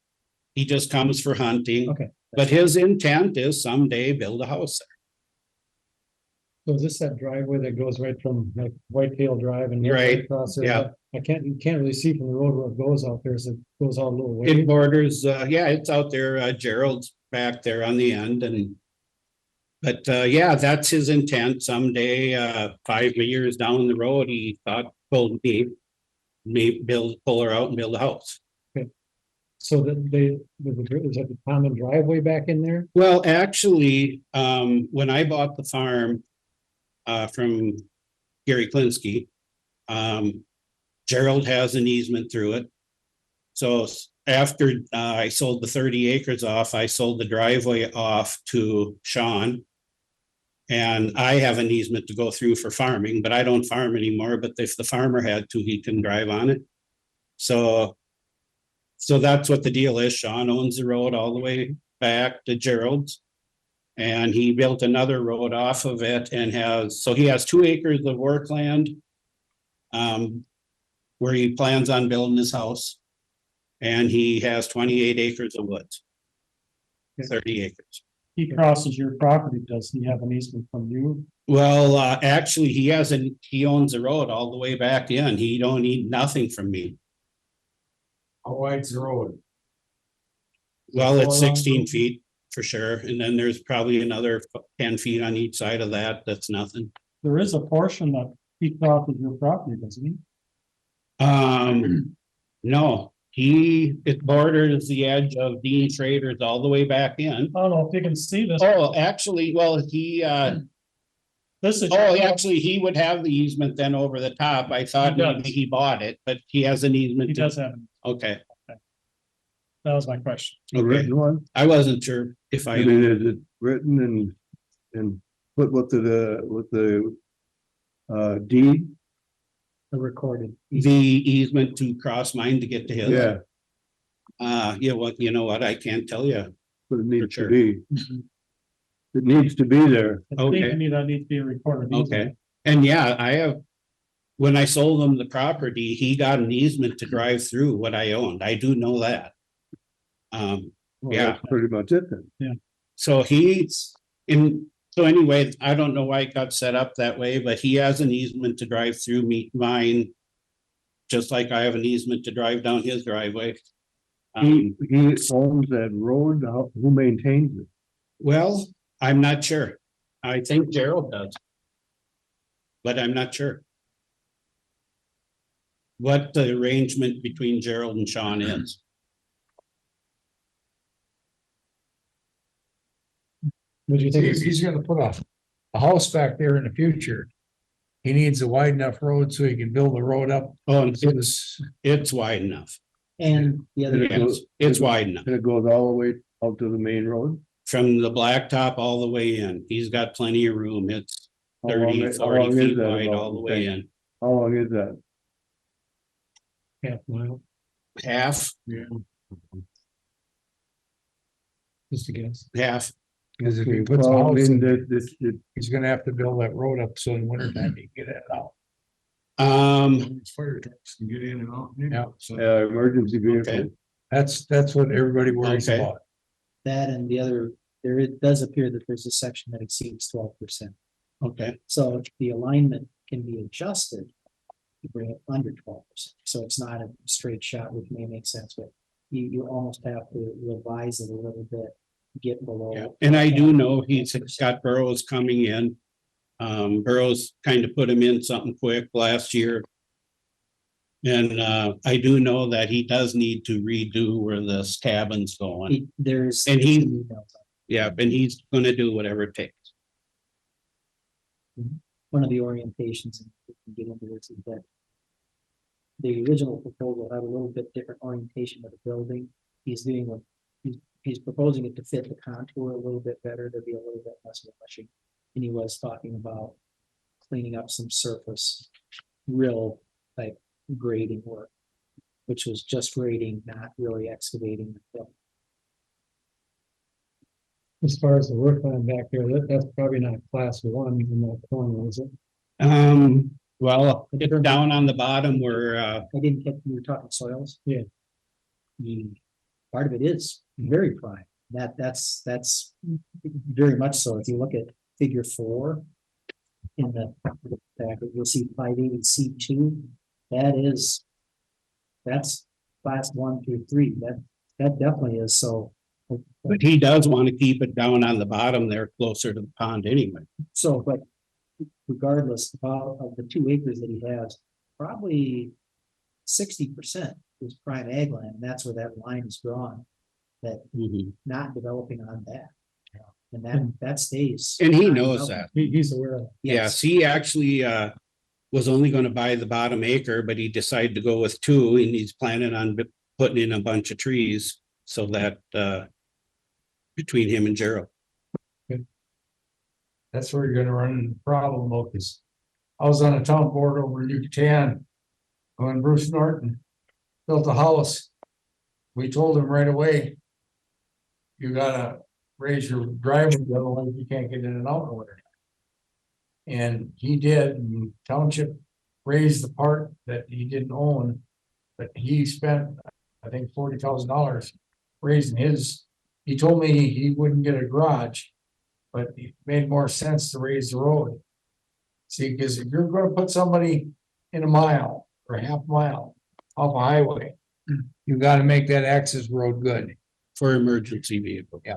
he just comes for hunting. Okay. But his intent is someday build a house there. So is this that driveway that goes right from like Whitetail Drive and? Right, across there? yeah. You can't really see from the road where it goes out there, so it goes out a little way. It borders, it's out there, Gerald's back there on the end but that's his intent. Someday, 5 years down the road, he thought, pull her out and build a house. So that is that the common driveway back in there? Well, actually, when I bought the farm from Gary Klinsky, Gerald has an easement through it. So after I sold the 30 acres off, I sold the driveway off to Sean. And I have an easement to go through for farming, but I don't farm anymore, but if the farmer had to, he can drive on it. So that's what the deal is. Sean owns the road all the way back to Gerald's. And he built another road off of it and he has 2 acres of work land. Where he plans on building his house. And he has 28 acres of woods. 30 acres. He crosses your property, does he have an easement from you? Well, actually, he owns the road all the way back in. He don't need nothing from me. How wide's the road? Well, it's Four long 16 road? feet for sure. And then there's probably another 10 feet on each side of that. That's nothing. There is a portion that he crosses your property, doesn't he? No, it borders the edge of Dean Schrader's all the way back in. I don't know if you can see this. Oh, actually, well, This is. actually, he would have the easement then over the top. I thought He does. maybe he bought it, but he has an easement. He does have, Okay, that was my question. A okay. written one? I wasn't sure if I I, mean, is it written and put with the deed? The recorded. the easement to cross mine to get to his. Yeah, Yeah, well, you know what? I can't tell you. but it needs sure. to be. It needs to be there. I think Okay. to me that needs to be recorded. Okay. And yeah, when I sold him the property, he got an easement to drive through what I owned. I do know that. Well, Yeah. that's pretty much it then. So so anyway, I don't know why it got set up that way, but he has an easement to drive through mine. Just like I have an easement to drive down his driveway. He owns that road. Who maintains it? Well, I'm not sure. I think Gerald does. But I'm not sure. What the arrangement between Gerald and Sean is. What do you think? If he's gonna put a house back there in the future, he needs a wide enough road so he can build the road up. Oh, and it's wide enough. And the other. Yes, it's wide enough. And it goes all the way out to the main road? From the blacktop all the way in. He's got plenty of room. It's How long 30, is- how 40 long is feet that wide about, all the you way think? in. How long is that? Half mile, Half, just a guess. half. Cause if he Okay, puts a well, I house mean, in, this, he's gonna have to build that road up so in winter time he can get it out. Fire trucks can get in and out. Yeah, so emergency vehicle. Okay. that's what everybody worries Okay. about. That and the other, it does appear that there's a section that exceeds 12%. Okay, So the alignment can be adjusted to bring it under 12%. So it's not a straight shot, which may make sense, but you almost have to revise it a little bit, get below. yeah. And I do know he's got Burrows coming in. Burrows kind of put him in something quick last year. And I do know that he does need to redo where this cabin's going. There's. And he- some emails on Yeah, and he's gonna do whatever it takes. one of the orientations, and we can get into this, is that the original proposal had a little bit different orientation of the building. He's doing what, he's proposing it to fit the contour a little bit better, to be a little bit less washing. And he was talking about cleaning up some surface, real like grading work, which was just grading, not really excavating. As far as the work line back there, that's probably not class 1 in that corner, is it? Well, it's down on the bottom where I didn't get, you were talking soils? Yeah. Part of it is very prime. That's very much so. If you look at figure 4 in the packet, you'll see 580 C2. That's class 1 through 3. That definitely is so. but he does want to keep it down on the bottom there, closer to the pond anyway. So, but regardless of the 2 acres that he has, probably 60% is prime ag land, and that's where that line is drawn. That Mhm. not developing on that. And that stays. And he knows that. He's aware of it. Yes, he actually, was only gonna buy the bottom acre, but he decided to go with 2 and he's planning on putting in a bunch of trees so that, between him and Gerald. That's where you're gonna run into the problem, though, 'cause I was on a town board over in Yucatan. When Bruce Norton built a house, we told him right away. You gotta raise your driveway, otherwise you can't get in and out over there. And he did, and township raised the part that he didn't own. But he spent, I think, $40,000 raising his, he told me he wouldn't get a garage. But it made more sense to raise the road. See, because if you're gonna put somebody in a mile or a half mile off a highway, you gotta make that access road good. For emergency vehicle. Yeah.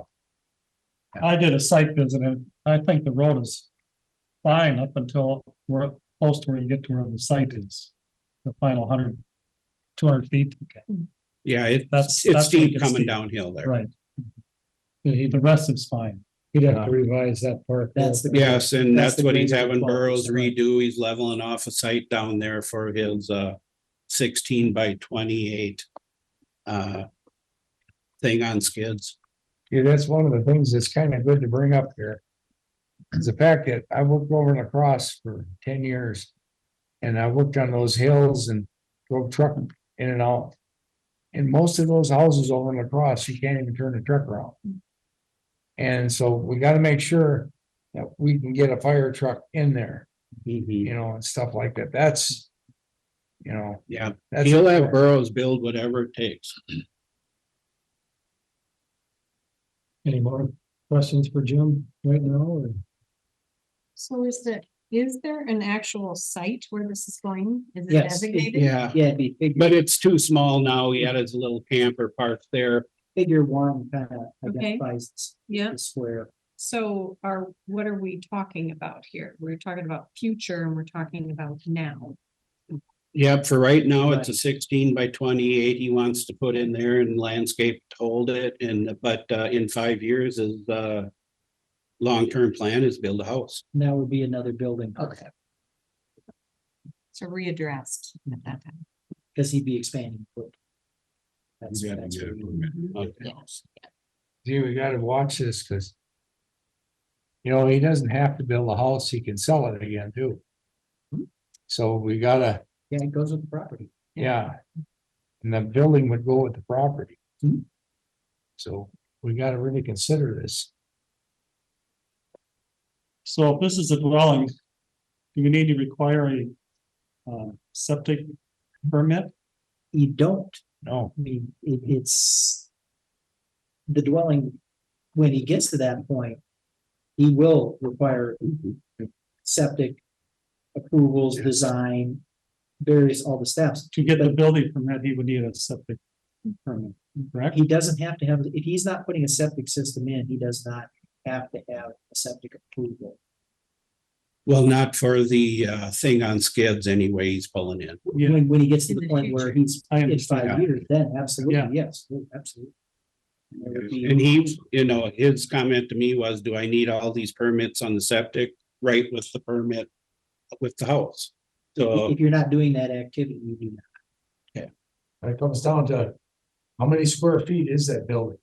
I did a site visit and I think the road is fine up until we're close to where you get to where the site is. The final 200 feet. Yeah, That's it's where it steep gets coming steep. downhill there. Right. The rest is fine. You'd have to revise that part. That's the- Yes, and That's that's the what he's grade having 12%, Burrows right. redo. He's leveling off a site down there for his 16 by 28 thing on skids. Yeah, that's one of the things that's kind of good to bring up here. Is the fact that I worked over in La Crosse for 10 years. And I worked on those hills and drove truck in and out. And most of those houses over in La Crosse, you can't even turn the truck around. And so we gotta make sure that we can get a fire truck in there, Mhm. and stuff like that. That's, Yeah, that's. he'll have Burrows build whatever it takes. Any more questions for Jim right now? Or? So is there an actual site where this is going? Is it Yes, designated? Yeah, Yeah, it'd be but it's too small now. He had his little camper parked there. figure 1 kind of Okay. identifies Yeah, the square. so what are we talking about here? We're talking about future and we're talking about now. Yep, for right now, it's a Right. 16 by 28. He wants to put in there and landscape to hold it. But in 5 years, his long-term plan is build a house. And that would be another building. Okay. So readdressed at that time. Because he'd be expanding. That's, You gotta that's get what a we- permit. Okay. See, we gotta watch this, cause. He doesn't have to build a house, he can sell it again too. So we gotta, Yeah, it goes with the property. yeah. And the building would go with the property. Hmm. So we gotta really consider this. So if this is a dwelling, do you need to require a septic permit? You don't, No, I mean, it's the dwelling, when he gets to that point, he will require septic approvals, design, various, all the steps. To get the building permit, he would need a septic permit, correct? He doesn't have to have, if he's not putting a septic system in, he does not have to have a septic approval. Well, not for the thing on skids anyway, he's pulling in. Yeah. When he gets to In the the point where future. he's I in understand. 5 years, then absolutely, Yeah. yes, absolutely. And there would be- And he, his comment to me was, do I need all these permits on the septic? Right with the permit with the house. So, If you're not doing that activity, you do not. it comes down to, how many square feet is that building?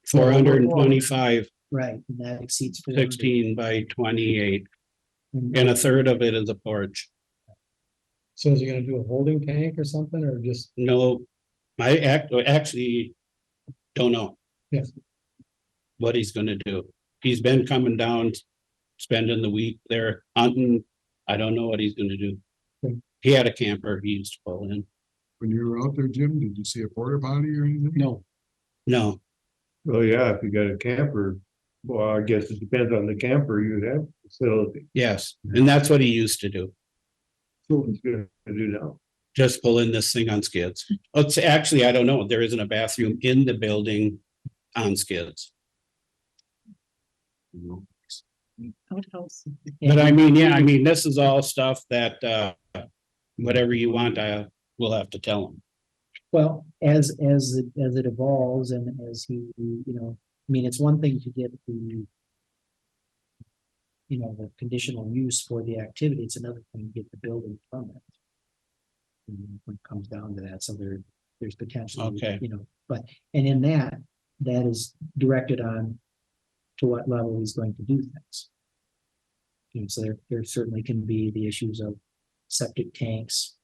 425, Right, and that exceeds 400. 16 by 28, and a third of it is a porch. So is he gonna do a holding tank or something, or just? No, I actually don't know. Yes. What he's gonna do. He's been coming down, spending the week there hunting. I don't know what he's gonna do. Okay. He had a camper he used to pull in. When you were out there, Jim, did you see a porta potty or anything? No, No, Well, yeah, if you got a camper, well, I guess it depends on the camper you have facility. yes, and that's what he used to do. So he's gonna do now. Just pull in this thing on skids. It's actually, I don't know, there isn't a bathroom in the building on skids. Outhouse. But I mean, yeah, I mean, this is all stuff that whatever you want, I will have to tell him. Well, as it evolves and as he, I mean, it's one thing to get the you know, the conditional use for the activity, it's another thing to get the building permit. When it comes down to that, so there's potentially, Okay. you know, but, and in that is directed on to what level he's going to do things. And so there certainly can be the issues of septic tanks.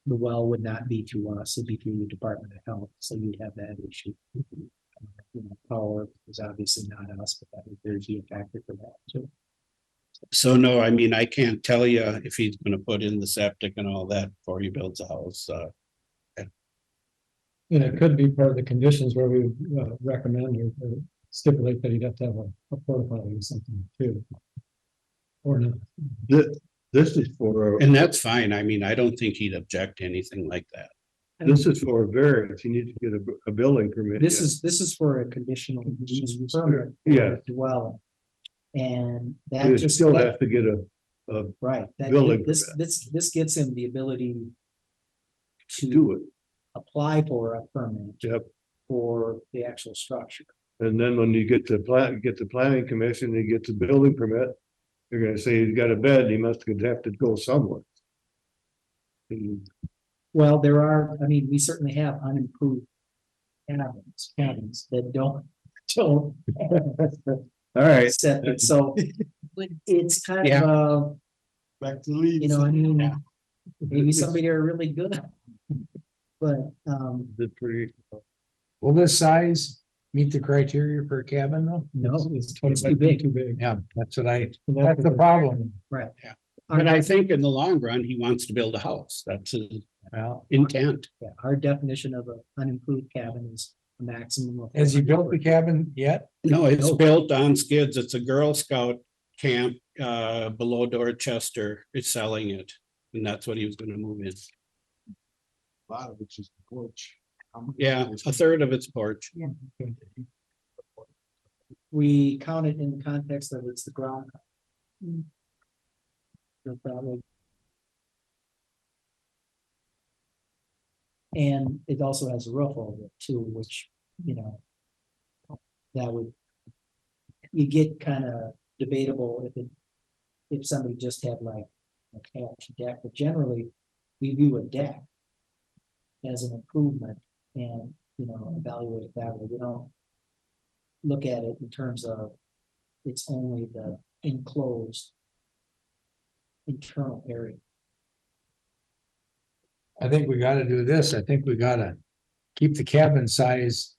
The well would not be through us, it'd be through the Department of Health, so you'd have that issue. You know, power is obviously not us, but that would there's a factor for that too. So no, I mean, I can't tell you if he's gonna put in the septic and all that before he builds a house, And it could be part of the conditions where we recommend or stipulate that he'd have to have a porta potty or something too. Or not. This is for, and that's fine. I mean, I don't think he'd object to anything like that. this is for a variance. You need to get a building permit. This is for a conditional use permit. Yeah. Dwelling. And that You just. still have to get Right, that, building this gets him the ability do to it. apply for a permit. Yep. For the actual structure. And then when you get the planning commission, you get the building permit. They're gonna say he's got a bed, he must have to go somewhere. And Well, there are, I mean, we certainly have unimproved cabins that don't. All right, Septic, so it's kind Yeah. of, Back to leave. you know, I mean, maybe somebody are really good at. But, the pretty, Will this size meet the criteria for a cabin though? no, It's it's too big, too big. Yeah, that's what I, And that's the problem. right? Yeah. But I think in the long run, he wants to build a house. That's his Well, intent. Yeah, our definition of an unimproved cabin is a maximum of. has he built the cabin yet? No, it's built on skids. It's a Girl Scout camp below Dorchester. It's selling it. And that's what he was gonna move in. A lot of which is the porch. Yeah, a third of its porch. We count it in the context of it's the ground. No problem. And it also has a roof over it too, which, you know. That would. You get kind of debatable if somebody just had like a hatch deck, but generally, we view a deck. As an improvement and, you know, evaluate it that way. We don't. Look at it in terms of. It's only the enclosed. Internal area. I think we gotta do this. I think we gotta keep the cabin size.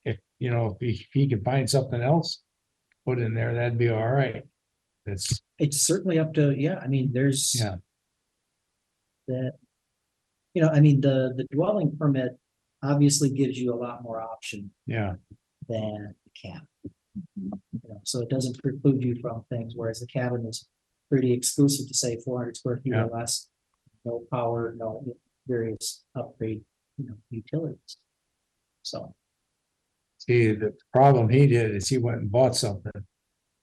If, you know, if he can find something else, put in there, that'd be all right. It's, It's certainly up to, yeah, I mean, there's. yeah, That. You know, I mean, the dwelling permit obviously gives you a lot more option yeah, than the cabin. You know, so it doesn't preclude you from things, whereas the cabin is pretty exclusive to say 400 square feet Yeah. or less. No power, no various upgrade, you know, utilities. So, see, the problem he did is he went and bought something.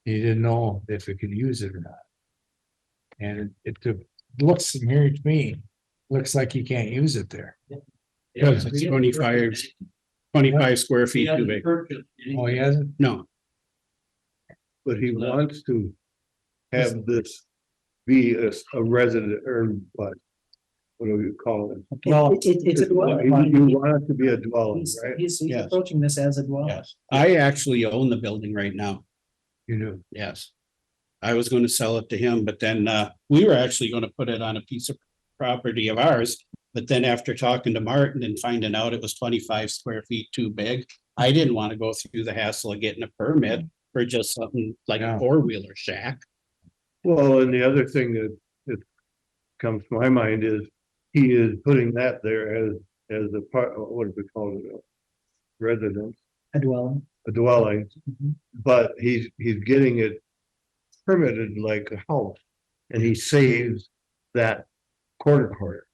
He didn't know if he could use it or not. And it looks from here to me, looks like he can't use it there. Because it's 25 square feet too big. Oh, he hasn't? No, but he wants to. Have this be a resident or what? What do we call it? Well, it's a dwelling. You want it to be a dwelling, He's, right? he's Yes. approaching this as a dwelling. yes. I actually own the building right now. you do. Yes. I was gonna sell it to him, but then we were actually gonna put it on a piece of property of ours. But then after talking to Martin and finding out it was 25 square feet too big, I didn't want to go through the hassle of getting a permit for just something like a Yeah. four-wheeler shack. Well, and the other thing that comes to my mind is he is putting that there as a part, what do we call it? A residence, A dwelling. a dwelling, Mhm. but he's getting it permitted like a house. And he saves that quarter.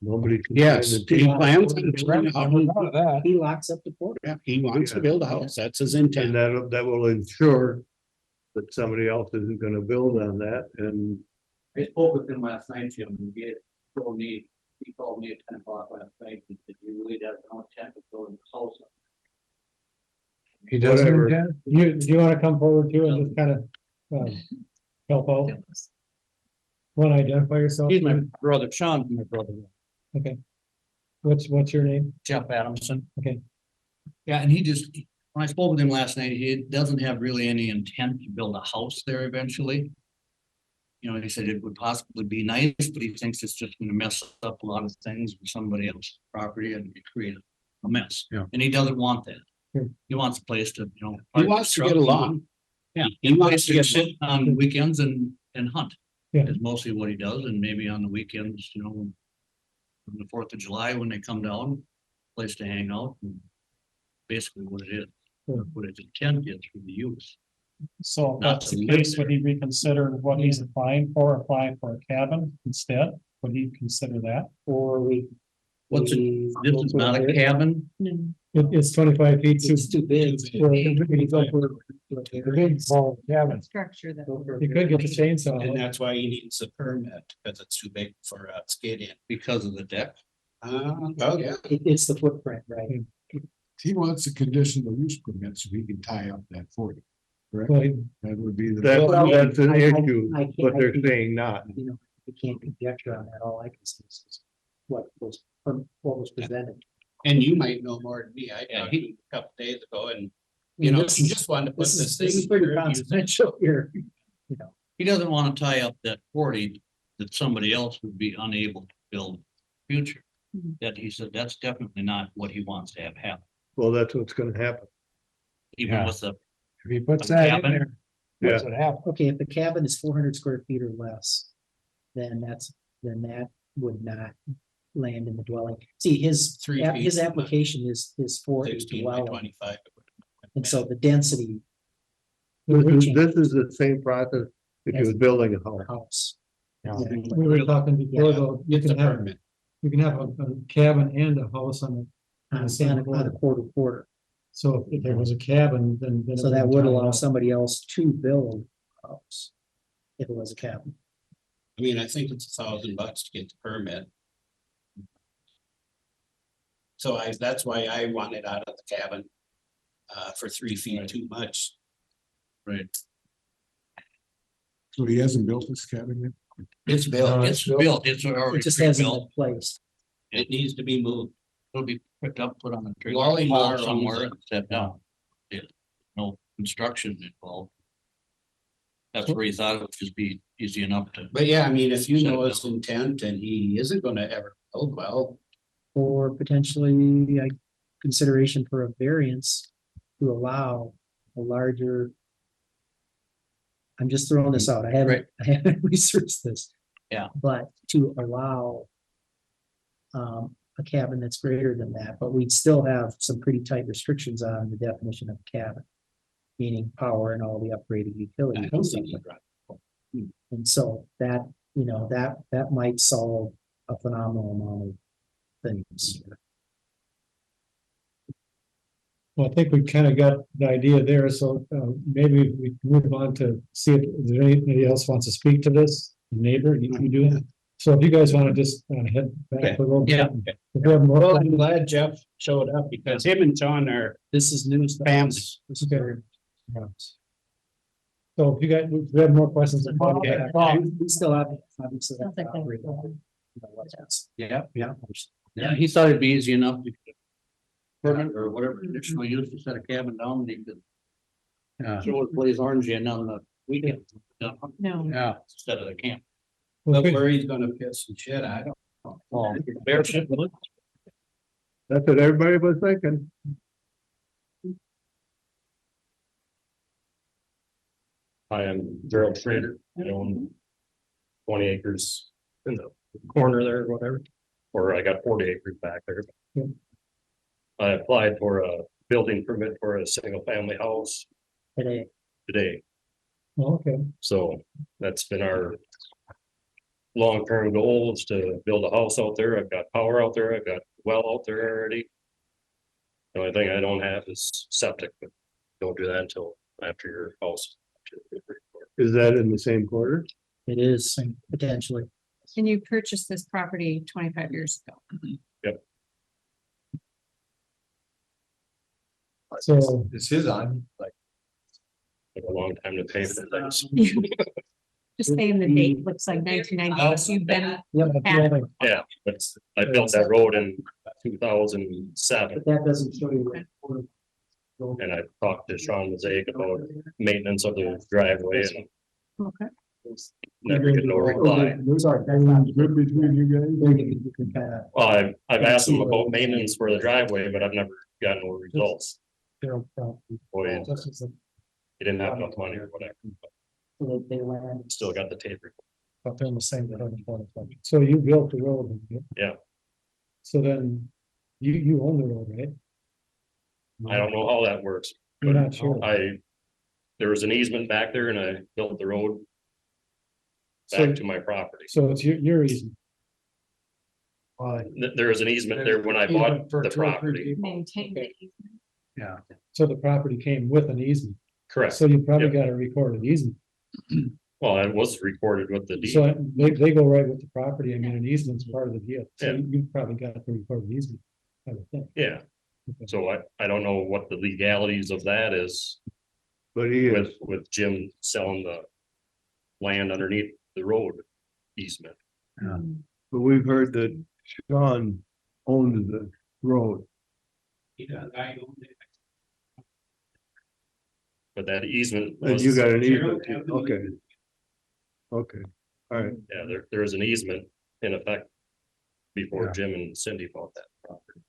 Nobody. can Yes, find it. he plans on Never building a house. thought of that. He locks up the portal. Yeah, he wants to build a house. That's his And intent. that will ensure that somebody else isn't gonna build on that and I spoke with him last night, Jim, and he told me, he called me at 10 o'clock last night, and said, you really have no intent of building a house. He doesn't, Whatever. do you wanna come forward too and just kind of, help out? Wanna identify yourself? He's my brother, Sean's my brother, Okay. What's your name? Jeff Adamson. Okay. Yeah, and he just, when I spoke with him last night, he doesn't have really any intent to build a house there eventually. You know, he said it would possibly be nice, but he thinks it's just gonna mess up a lot of things with somebody else's property and create a mess. Yeah. And he doesn't want that. Hmm. He wants a place to, you know. He park wants to his get truck. along. Yeah, He he wants wants to to get sit on weekends and hunt. Yeah. Is mostly what he does, and maybe on the weekends, you know. On the 4th of July, when they come down, place to hang out. And basically what it is, Yeah. what its intent is for the use. So if Not that's to the live case, would there. he reconsider what he's applying for a cabin instead? Would he consider that? Or we. What's it, we- this is not a cabin, It's 25 feet. It's too big. The big ball cabin. Structure that. You could get the chainsaw. And that's why he needs a permit, because it's too big for a skid in. because of the deck. Oh, yeah. It's the footprint, right? He wants a conditional use permit so he can tie up that 40. Well, That would be the. That's an I- issue, I can't- what they're I can't- saying not. You know, you can't conjecture on that. All I can see is what was presented. And you might know more than me. I Yeah, talked to him a couple days ago and, I you mean, know, this he is- just wanted to put This this is thing. pretty here, use it. consequential here, you know. He doesn't want to tie up that 40 that somebody else would be unable to build future. Mhm. That he said, that's definitely not what he wants to have happen, Well, that's what's gonna happen. even Yeah. with the, If he puts A that in cabin? there, that's what happens. Okay, if the cabin is 400 square feet or less, then that would not land in the dwelling. See, his 3 feet. his application is for a 16 by dwelling, 25. and so the density This is the same process if you was building a house. house. We were talking before, Yeah. though, you It's a can have, permit. you can have a cabin and a house on On the same on a quarter. quarter. So if there was a cabin, then. So that would allow somebody else to build a house. If it was a cabin. I mean, I think it's $1,000 to get the permit. So that's why I wanted out of the cabin. For 3 feet too much. right, So he hasn't built this cabin yet? it's built, it's built, it's It already just hasn't built. been placed. It needs to be moved. It'll be picked up, put on a trailer, Wally hauled Meyer owns somewhere it. and set down. Yeah, no construction involved. That's where he thought it would just be easy enough to. But yeah, I mean, if you Shut it know his down. intent and he isn't gonna ever build well, Or potentially a consideration for a variance to allow a larger. I'm just throwing this out. I haven't researched this. Yeah. But to allow. A cabin that's greater than that, but we'd still have some pretty tight restrictions on the definition of cabin. Meaning power and all the upgraded I utilities. don't and think stuff he'd like run. that. And so that, you know, that might solve a phenomenal amount of things. Well, I think we kind of got the idea there, so maybe we can move on to see if there anybody else wants to speak to this. Neighbor, you do that. So if you guys want to just head back a little bit. Yeah. If we have more, Well, I'm glad Jeff showed up because him and John are This is news. families. This is very. so if you guys, if we have more questions. We still have, obviously. Sounds like they- Yeah. Yeah. Yeah, he thought it'd be easy enough. to permit or whatever additional use to set a cabin down, he could. Show it plays orangey and on the weekend. No, Yeah, Instead of the camp. but where he's gonna piss and shit, I don't know. Well, bear shit with it. That's what everybody was thinking. I am Gerald Schrader. I own 20 acres in the corner there or whatever, or I got 40 acres back there. Yeah. I applied for a building permit for a single family house Today. today, Okay, so that's been our long-term goal is to build a house out there. I've got power out there, I've got well out there already. The only thing I don't have is septic, but don't do that until after your house. Is that in the same quarter? It is potentially. and you purchased this property 25 years ago. So, Is his on, like, Took a long time to pay for things. Just saying the date looks like 1990, so you've been, yeah, the building, Yeah, but I built that road in 2007, But that doesn't show you. what- and I talked to Sean Mosaic about maintenance of the driveway and okay, never get no reply. Those are, that's not good between you guys. You can kind of. Well, I've asked him about maintenance for the driveway, but I've never gotten no results. their property. Boy, This is a- he didn't have enough money or whatever, but They land. still got the tape recorder. But they're in the same. So you built the road. Yeah. So then you own the road, right? I don't know how that works. You're not sure. There was an easement back there and I built the road So, back to my property. so it's your easement. There was an easement there when I bought the property. maintain the So the property came with an easement. Correct. So you probably Yep. got a recorded easement. Well, it was recorded with the deed. So they go right with the property. I mean, an easement's part of the deal. So Yeah. you probably got the recorded easement. I would think. Yeah, so I don't know what the legalities of that is But he is, with Jim selling the land underneath the road easement. but we've heard that Sean owned the road. But that easement And was, you got yeah, an easement, too. Okay. Okay, all right. there was an easement in effect before Yeah. Jim and Cindy bought that property.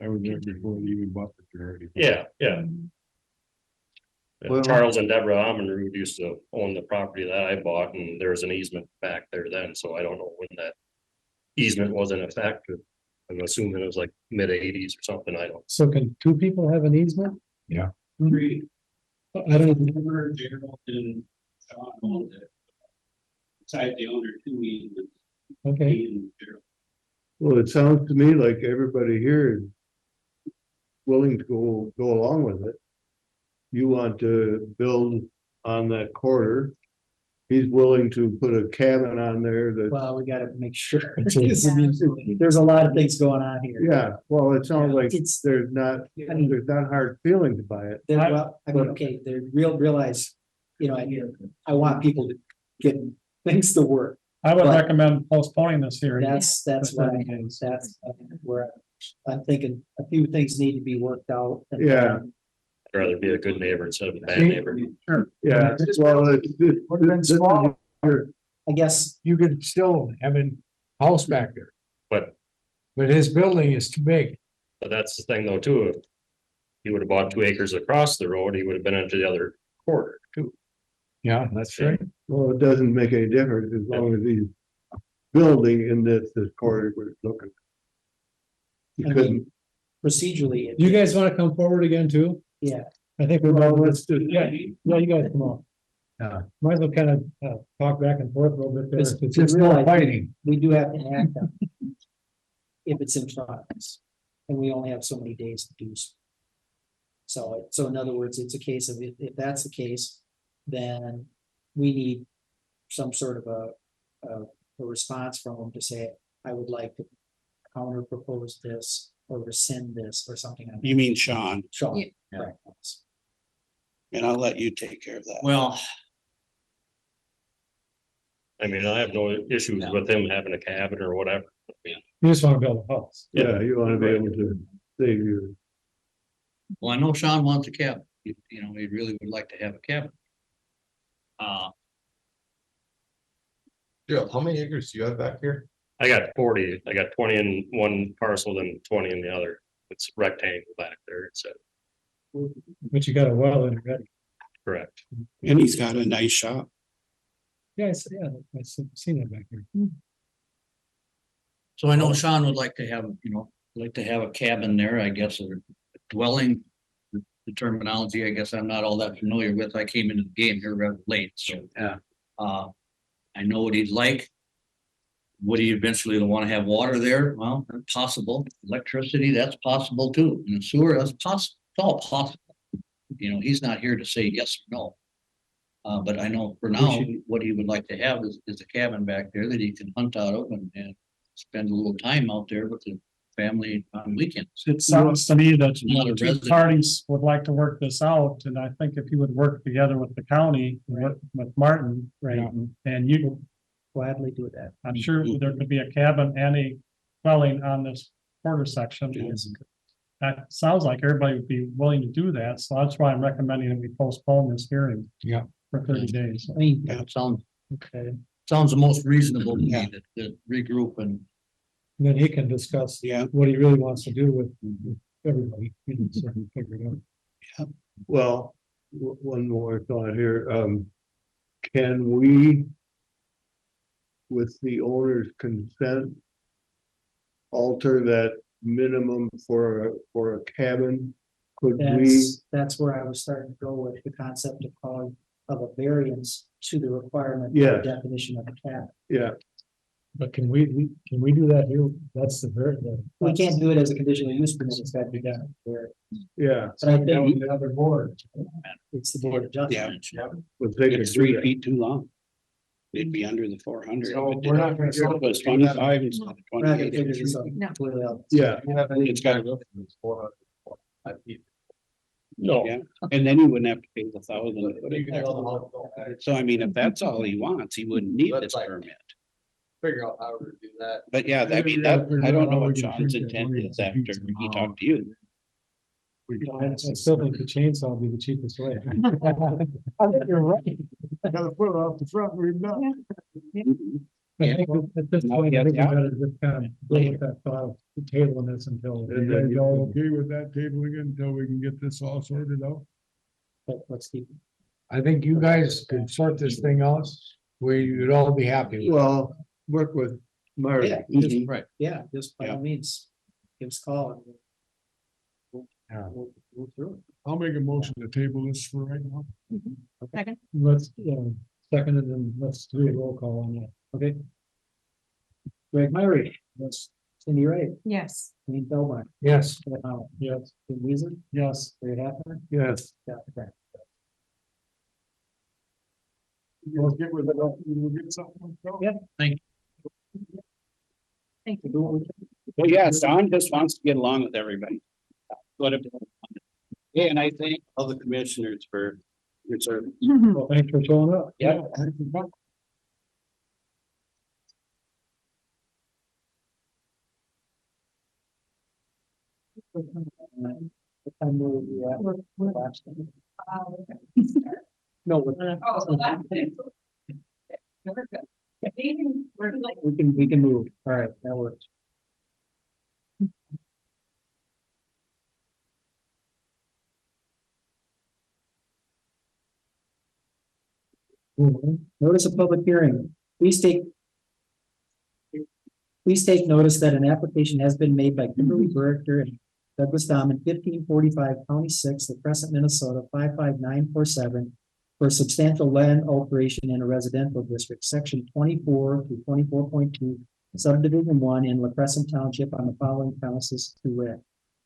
I was there before you even bought the charity. Yeah, yeah. Yeah, Well- Charles and Deborah Amonrood used to own the property that I bought and there was an easement back there then, so I don't know when that easement was in effect. I'm assuming it was like mid-80s or something, I don't. So can two people have an easement? Yeah. I don't, Gerald and Sean owned it. Besides the owner, two easements. okay. He and Gerald. Well, it sounds to me like everybody here is willing to go along with it. You want to build on that corridor. He's willing to put a cabin on there that, Well, we gotta make sure. Yeah. I mean, there's a lot of things going on here. yeah, well, it sounds like It's, there's not hard feelings by it. well, I mean, okay, they're realize, you know, I want people to get things to work. I would But- recommend postponing this hearing. That's what I, that's where I'm thinking a few things need to be worked out. and Yeah. I'd rather be a good neighbor instead of a bad neighbor. Yeah, well, I guess, You could still have a house back there, But his building is too big. that's the thing though, too. If he would have bought 2 acres across the road, he would have been into the other quarter too. Yeah, that's right. well, it doesn't make any difference as long as he's building in this corridor we're looking. You I couldn't, mean, procedurally, You guys want to come forward again too? yeah, I think we're, well, let's do, yeah, you guys come on. Yeah. Might as well kind of talk back and forth a little bit there. It's- It's it's just real no life. fighting. we do have to act on it if it's in front of us, and we only have so many days to do so. So in other words, it's a case of, if that's the case, then we need some sort of a response from them to say, I would like to counter propose this or rescind this or something. You mean Sean, Sean, Yeah. right. and I'll let you take care of that. Well, I mean, I have no issues with him having a cabin or whatever. You just want to build a house. yeah, you wanna be able to save your, I know Sean wants a cabin. You know, he really would like to have a cabin. Gerald, how many acres do you have back here? I got 40, I got 20 in one parcel and 20 in the other. It's rectangle back there, it's But you got a well in it already. correct. And he's got a nice shop. Yeah, I've seen that back here. So I know Sean would like to have, like to have a cabin there, I guess, or dwelling. The terminology, I guess I'm not all that familiar with. I came into the game here rather late, so. Yeah. I know what he'd like. Would he eventually want to have water there? Well, that's possible. Electricity, that's possible too. And sewer, that's possible. It's all possible. He's not here to say yes or no. But I know for now, what he would like to have is a cabin back there that he can hunt out of and spend a little time out there with the family on weekends. It sounds to me that Not a the two resident. parties would like to work this out, and I think if you would work together with the county, with Martin, Right. and you, Gladly do that. I'm sure there could be a cabin and a dwelling on this quarter section. That sounds like everybody would be willing to do that, so that's why I'm recommending that we postpone this hearing. Yeah. For 30 days. I mean, That sounds, okay, sounds the most reasonable to me to regroup and. Then he can discuss what he really wants to do with everybody. He can sort of figure it out. Well, one more thought here, can we? With the owner's consent. Alter that minimum for a cabin? Could we, that's where I was starting to go with the concept of a variance to the requirement. Yeah. Definition of a cabin. yeah, But can we do that here? That's the very. We can't do it as a conditional use permit, it's got to be done where, yeah, but I think the other board. it's the board of adjustment. but they could It's do 3 that. feet too long. It'd be under the 400. So we're not gonna solve It was it. 25 instead of We're not gonna 28. figure this out. No. Completely out. Yeah, It's got, No, yeah, and then he wouldn't have to pay the 1,000. So I mean, if that's all he wants, he wouldn't need this permit. Figure out how to do that. But yeah, I mean, that, I don't know what John's intent is after he talked to you. I still think the chainsaw would be the cheapest way. I think you're right. Gotta put it off the front, we're done. I think at this point, I think we gotta just kind of lay with that thought of tabling this until. And then you okay with that tabling until we can get this all sorted out? But let's keep. I think you guys could sort this thing out, where you'd all be happy with. well, work with Marty. Right. Yeah, just by Yeah. all means, give us a call. And Yeah. we'll move through it. I'll make a motion to table this for right now. Second, Let's, second and then let's do a roll call on that. Okay. Greg Myrie, yes, Cindy Wright, yes. Wayne Feldmeyer, Yes. Ed Howell, Yes. Jim Weezer, Yes. Ray Haffner, Yes, Scott McCracken. We'll get with it, we'll get something. Yeah. Thank you. Do what we can. Well, yeah, Don just wants to get along with everybody. But yeah, and I thank all the commissioners for your service. Well, thanks for showing up. Yeah. What time will we be at? Last time? No, we're- Oh, so that's it. We're good. We're like, we can move. All right, that works. Notice of public hearing. Please take notice that an application has been made by Kimberly Director and Douglas Dahman, 1545 County 6, the Crescent, Minnesota, 55947, for a substantial land alteration in a residential district, section 24 to 24.2, subdivision 1 in La Crescent Township on the following premises to wit.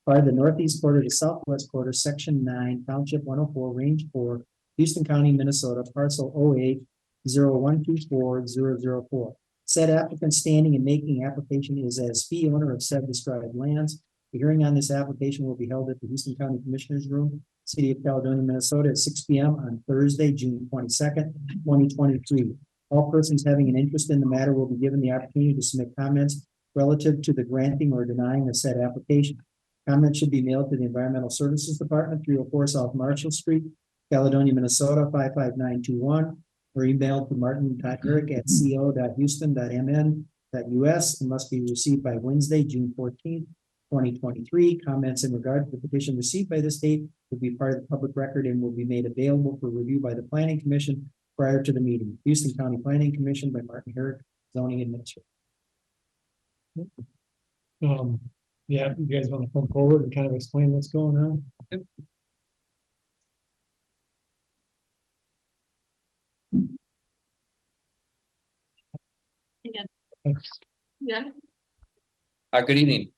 By the northeast quarter to southwest quarter, section 9, township 104, range 4, Houston County, Minnesota, parcel 08-0124-004. Said applicant standing and making application is as fee owner of said described lands. The hearing on this application will be held at the Houston County Commissioners Room, City of Caledonia, Minnesota, at 6 p.m. on Thursday, June 22nd, 2023. All persons having an interest in the matter will be given the opportunity to submit comments relative to the granting or denying of said application. Comments should be mailed to the Environmental Services Department, 304 South Marshall Street, Caledonia, Minnesota, 55921, or emailed to martin.herrick@co.houston.mn.us and must be received by Wednesday, June 14th, 2023. Comments in regard to the petition received by this date will be part of the public record and will be made available for review by the Planning Commission prior to the meeting. Houston County Planning Commission by Martin Herrick, zoning administrator. Yeah, you guys want to come forward and kind of explain what's going on? yeah, Good evening.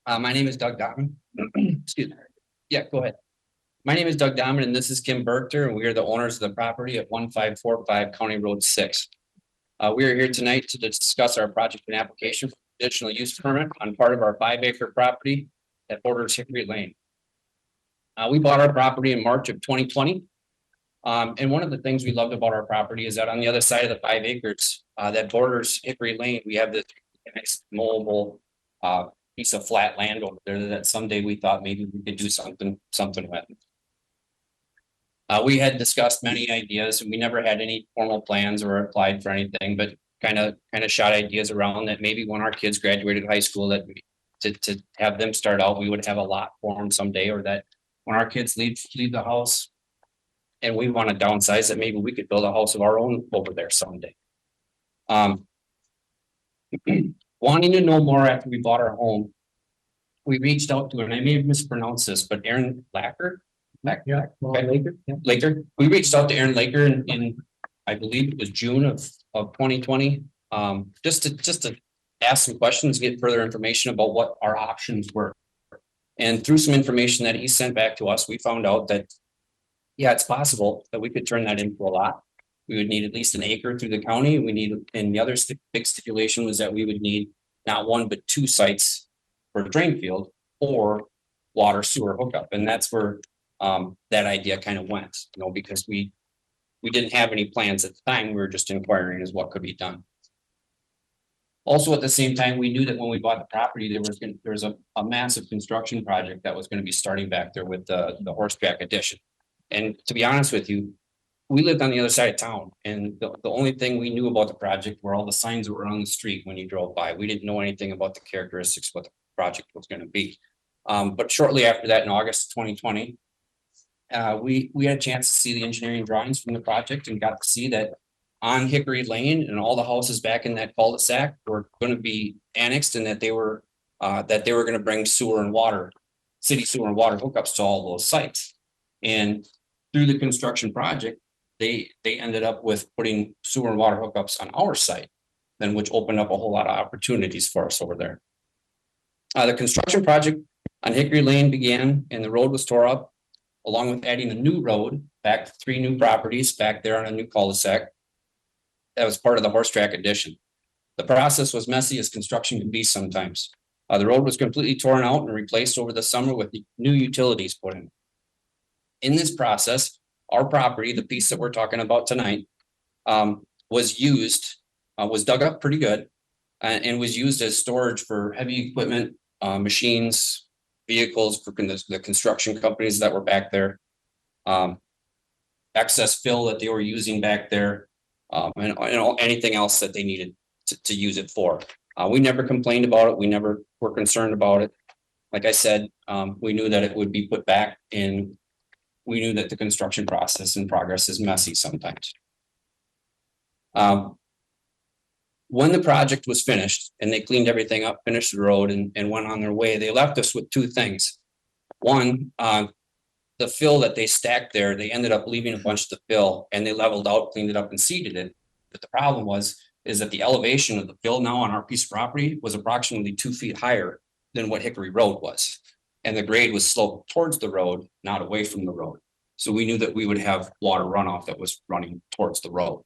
My name is Doug Dahman. Excuse me. Yeah, go ahead. My name is Doug Dahman and this is Kim Berchter and we are the owners of the property at 1545 County Road 6. We are here tonight to discuss our project and application additional use permit on part of our 5-acre property that borders Hickory Lane. We bought our property in March of 2020. And one of the things we loved about our property is that on the other side of the 5 acres that borders Hickory Lane, we have this nice mobile piece of flat land over there that someday we thought maybe we could do something with. We had discussed many ideas and we never had any formal plans or applied for anything, but kind of shot ideas around that maybe when our kids graduated high school that to have them start out, we would have a lot for them someday, or that when our kids leave the house and we want to downsize, that maybe we could build a house of our own over there someday. Wanting to know more after we bought our home, we reached out to, and I may have mispronounced this, but Aaron Lacker. Yeah, well, Laker, yeah. Laker. We reached out to Aaron Laker in I believe it was June of 2020. Just to ask some questions, get further information about what our options were. And through some information that he sent back to us, we found out that, yeah, it's possible that we could turn that into a lot. We would need at least an acre through the county. And the other big stipulation was that we would need not one, but 2 sites for a drain field or water sewer hookup. And that's where that idea kind of went, because we didn't have any plans at the time. We were just inquiring as what could be done. Also, at the same time, we knew that when we bought the property, there was a massive construction project that was going to be starting back there with the horse track addition. And to be honest with you, we lived on the other side of town, and the only thing we knew about the project were all the signs that were on the street when you drove by. We didn't know anything about the characteristics of what the project was going to be. But shortly after that, in August 2020, we had a chance to see the engineering drawings from the project and got to see that on Hickory Lane and all the houses back in that cul-de-sac were going to be annexed, and that they were going to bring sewer and water, city sewer and water hookups to all those sites. And through the construction project, they ended up with putting sewer and water hookups on our site, then which opened up a whole lot of opportunities for us over there. The construction project on Hickory Lane began and the road was tore up, along with adding a new road back to 3 new properties back there on a new cul-de-sac. That was part of the horse track addition. The process was messy as construction can be sometimes. The road was completely torn out and replaced over the summer with new utilities put in. In this process, our property, the piece that we're talking about tonight, was dug up pretty good and was used as storage for heavy equipment, machines, vehicles for the construction companies that were back there, excess fill that they were using back there, and anything else that they needed to use it for. We never complained about it. We never were concerned about it. Like I said, we knew that it would be put back, and we knew that the construction process and progress is messy sometimes. When the project was finished and they cleaned everything up, finished the road and went on their way, they left us with 2 things. One, the fill that they stacked there, they ended up leaving a bunch of the fill and they leveled out, cleaned it up and seeded it. But the problem is that the elevation of the fill now on our piece of property was approximately 2 feet higher than what Hickory Road was. And the grade was sloped towards the road, not away from the road. So we knew that we would have water runoff that was running towards the road.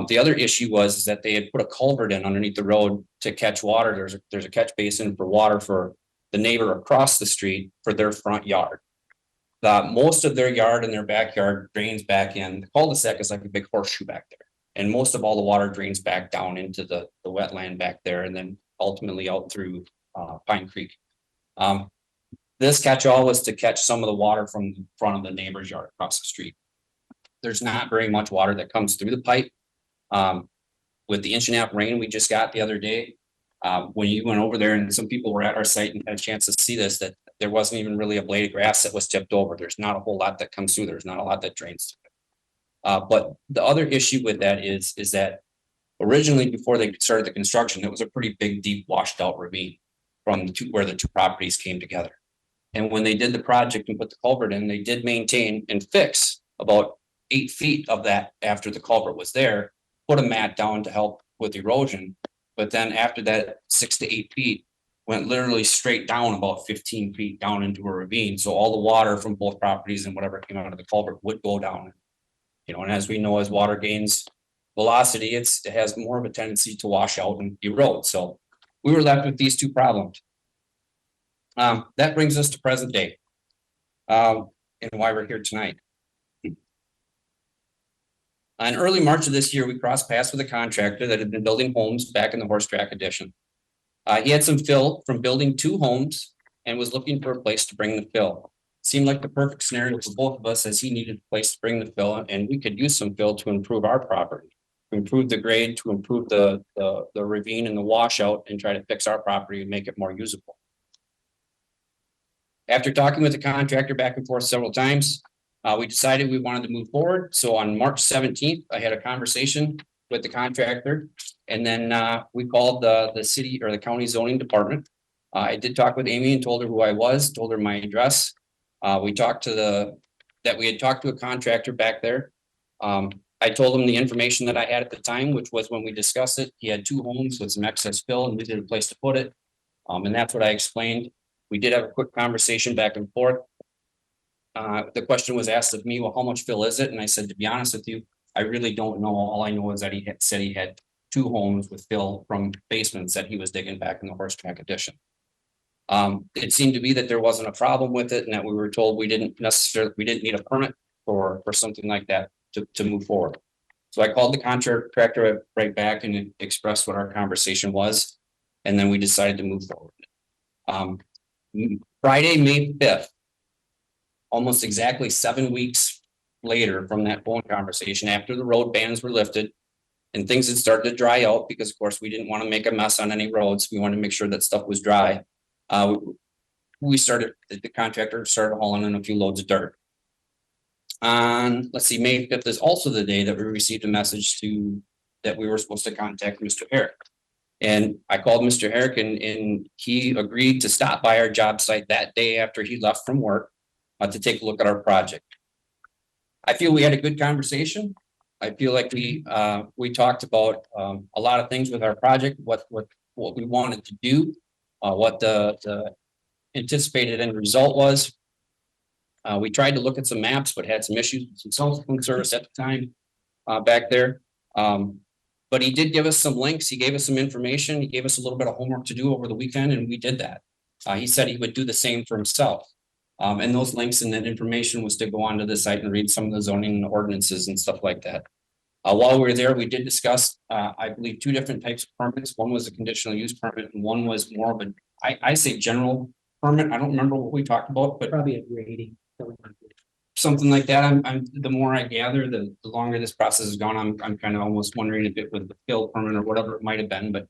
The other issue was that they had put a culvert in underneath the road to catch water. There's a catch basin for water for the neighbor across the street for their front yard. Most of their yard and their backyard drains back in. The cul-de-sac is like a big horseshoe back there. And most of all the water drains back down into the wetland back there and then ultimately out through Pine Creek. This catch-all was to catch some of the water from the front of the neighbor's yard across the street. There's not very much water that comes through the pipe. With the 1.5-inch rain we just got the other day, when you went over there and some people were at our site and had a chance to see this, that there wasn't even really a blade of grass that was tipped over. There's not a whole lot that comes through. There's not a lot that drains. But the other issue with that is that originally before they started the construction, it was a pretty big, deep washed out ravine from where the 2 properties came together. And when they did the project and put the culvert in, they did maintain and fix about 8 feet of that after the culvert was there, put a mat down to help with erosion. But then after that, 6 to 8 feet went literally straight down about 15 feet down into a ravine. So all the water from both properties and whatever came out of the culvert would go down. And as we know, as water gains velocity, it has more of a tendency to wash out and erode. So we were left with these two problems. That brings us to present day. And why we're here tonight. In early March of this year, we crossed paths with a contractor that had been building homes back in the horse track addition. He had some fill from building 2 homes and was looking for a place to bring the fill. Seemed like the perfect scenario for both of us, as he needed a place to bring the fill, and we could use some fill to improve our property, to improve the grade, to improve the ravine and the washout, and try to fix our property and make it more usable. After talking with the contractor back and forth several times, we decided we wanted to move forward. So on March 17th, I had a conversation with the contractor, and then we called the city or the county zoning department. I did talk with Amy and told her who I was, told her my address. We talked to that we had talked to a contractor back there. I told him the information that I had at the time, which was when we discussed it, he had 2 homes with some excess fill and we needed a place to put it. And that's what I explained. We did have a quick conversation back and forth. The question was asked of me, well, how much fill is it? And I said, to be honest with you, I really don't know. All I know is that he had said he had 2 homes with fill from basements that he was digging back in the horse track addition. It seemed to be that there wasn't a problem with it and that we were told we didn't need a permit for something like that to move forward. So I called the contractor right back and expressed what our conversation was. And then we decided to move forward. Friday, May 5th, almost exactly 7 weeks later from that phone conversation, after the road bans were lifted and things had started to dry out, because of course we didn't want to make a mess on any roads. We wanted to make sure that stuff was dry. The contractor started hauling in a few loads of dirt. Let's see, May 5th is also the day that we received a message that we were supposed to contact Mr. Herrick. And I called Mr. Herrick and he agreed to stop by our job site that day after he left from work to take a look at our project. I feel we had a good conversation. I feel like we talked about a lot of things with our project, what we wanted to do, what the anticipated end result was. We tried to look at some maps, but had some issues with some cell phone service at the time back there. But he did give us some links. He gave us some information. He gave us a little bit of homework to do over the weekend, and we did that. He said he would do the same for himself. And those links and that information was to go onto the site and read some of the zoning ordinances and stuff like that. While we were there, we did discuss, I believe, 2 different types of permits. One was a conditional use permit, and one was more of I say general permit. I don't remember what we talked about, but Probably a grading. something like that. The more I gather, the longer this process has gone, I'm kind of almost wondering if it was the fill permit or whatever it might have been, but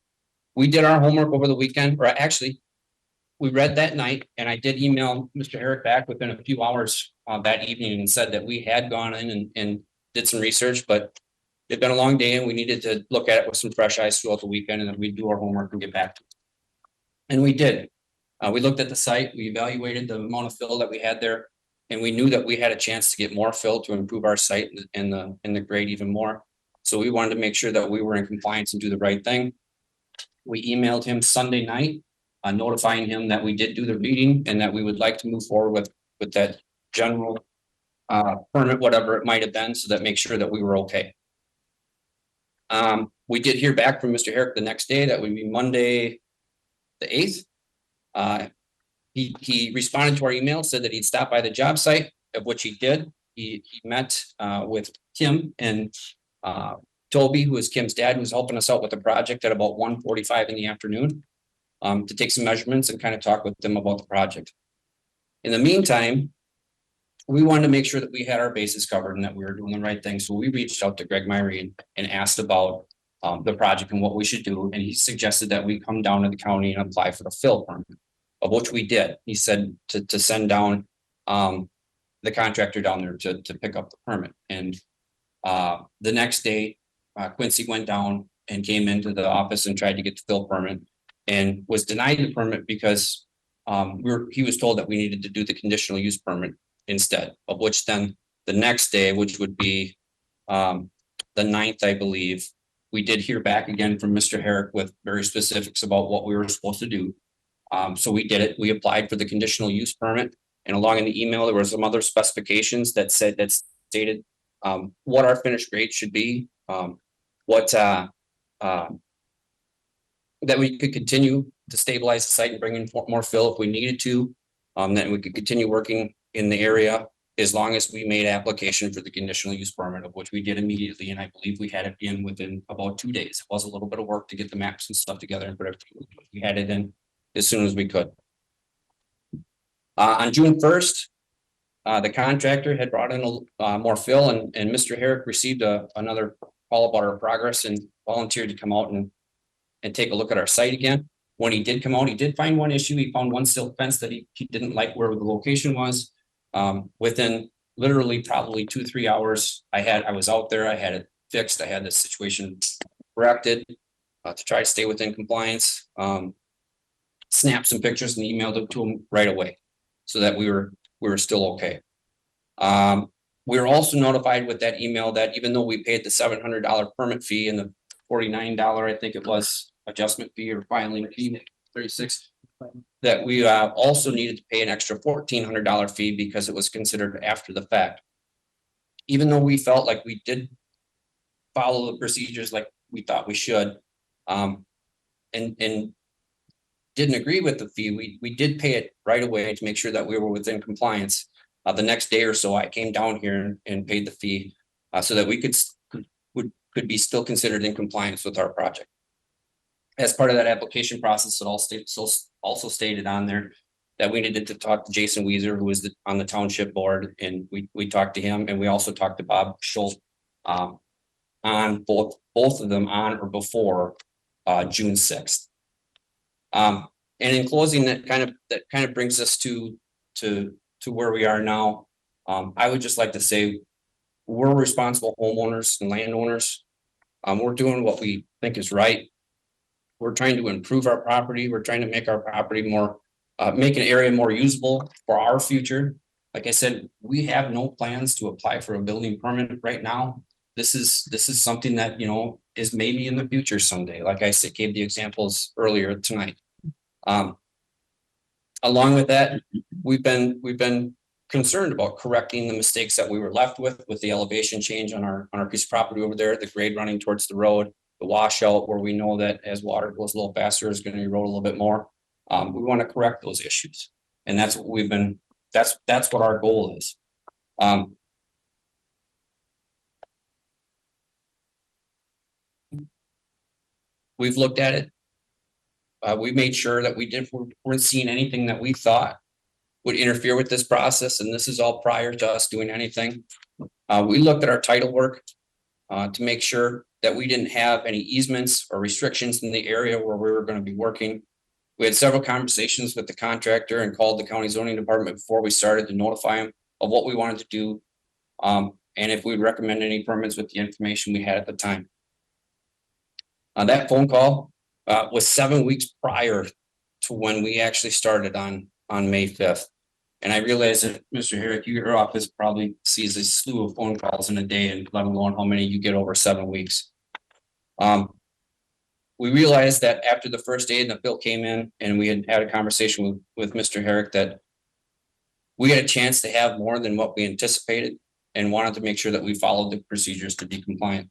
we did our homework over the weekend, or actually we read that night, and I did email Mr. Herrick back within a few hours that evening and said that we had gone in and did some research, but it'd been a long day and we needed to look at it with some fresh eyes throughout the weekend, and then we'd do our homework and get back to it. And we did. We looked at the site, we evaluated the amount of fill that we had there, and we knew that we had a chance to get more fill to improve our site and the grade even more. So we wanted to make sure that we were in compliance and do the right thing. We emailed him Sunday night, notifying him that we did do the reading and that we would like to move forward with that general permit, whatever it might have been, so that make sure that we were okay. We did hear back from Mr. Herrick the next day. That would be Monday, the 8th. He responded to our email, said that he'd stop by the job site, of which he did. He met with Kim and Toby, who is Kim's dad, who was helping us out with the project at about 1:45 in the afternoon to take some measurements and kind of talk with them about the project. In the meantime, we wanted to make sure that we had our bases covered and that we were doing the right thing. So we reached out to Greg Myrie and asked about the project and what we should do. And he suggested that we come down to the county and apply for the fill permit, of which we did. He said to send down the contractor down there to pick up the permit. And the next day, Quincy went down and came into the office and tried to get the fill permit and was denied the permit because he was told that we needed to do the conditional use permit instead, of which then the next day, which would be the 9th, I believe, we did hear back again from Mr. Herrick with very specifics about what we were supposed to do. So we did it. We applied for the conditional use permit, and along in the email, there were some other specifications that stated what our finished grade should be, what that we could continue to stabilize the site and bring in more fill if we needed to. Then we could continue working in the area as long as we made application for the conditional use permit, of which we did immediately, and I believe we had it in within about 2 days. It was a little bit of work to get the maps and stuff together, but we had it in as soon as we could. On June 1st, the contractor had brought in more fill, and Mr. Herrick received another call about our progress and volunteered to come out and take a look at our site again. When he did come out, he did find one issue. He found one silt fence that he didn't like where the location was. Within literally probably 2-3 hours, I was out there, I had it fixed, I had the situation corrected to try to stay within compliance. Snapped some pictures and emailed them to him right away so that we were still okay. We were also notified with that email that even though we paid the $700 permit fee and the $49, I think it was, adjustment fee or filing fee, 36, that we also needed to pay an extra $1,400 fee because it was considered after the fact. Even though we felt like we did follow the procedures like we thought we should, and didn't agree with the fee, we did pay it right away to make sure that we were within compliance. The next day or so, I came down here and paid the fee so that we could be still considered in compliance with our project. As part of that application process, it also stated on there that we needed to talk to Jason Weiser, who was on the township board, and we talked to him, and we also talked to Bob Schultz on both of them on or before June 6th. And in closing, that kind of brings us to where we are now. I would just like to say we're responsible homeowners and landowners. We're doing what we think is right. We're trying to improve our property. We're trying to make our property more, make an area more usable for our future. Like I said, we have no plans to apply for a building permit right now. This is something that, you know, is maybe in the future someday. Like I said, gave the examples earlier tonight. Along with that, we've been concerned about correcting the mistakes that we were left with the elevation change on our piece of property over there, the grade running towards the road, the washout where we know that as water goes a little faster is going to erode a little bit more. We want to correct those issues, and that's what we've been. That's what our goal is. We've looked at it. We made sure that we weren't seeing anything that we thought would interfere with this process, and this is all prior to us doing anything. We looked at our title work to make sure that we didn't have any easements or restrictions in the area where we were going to be working. We had several conversations with the contractor and called the county zoning department before we started to notify them of what we wanted to do, and if we'd recommend any permits with the information we had at the time. That phone call was 7 weeks prior to when we actually started on May 5th. And I realize that Mr. Herrick, your office probably sees a slew of phone calls in a day, and let alone how many you get over 7 weeks. We realized that after the first day the bill came in and we had a conversation with Mr. Herrick that we had a chance to have more than what we anticipated, and wanted to make sure that we followed the procedures to be compliant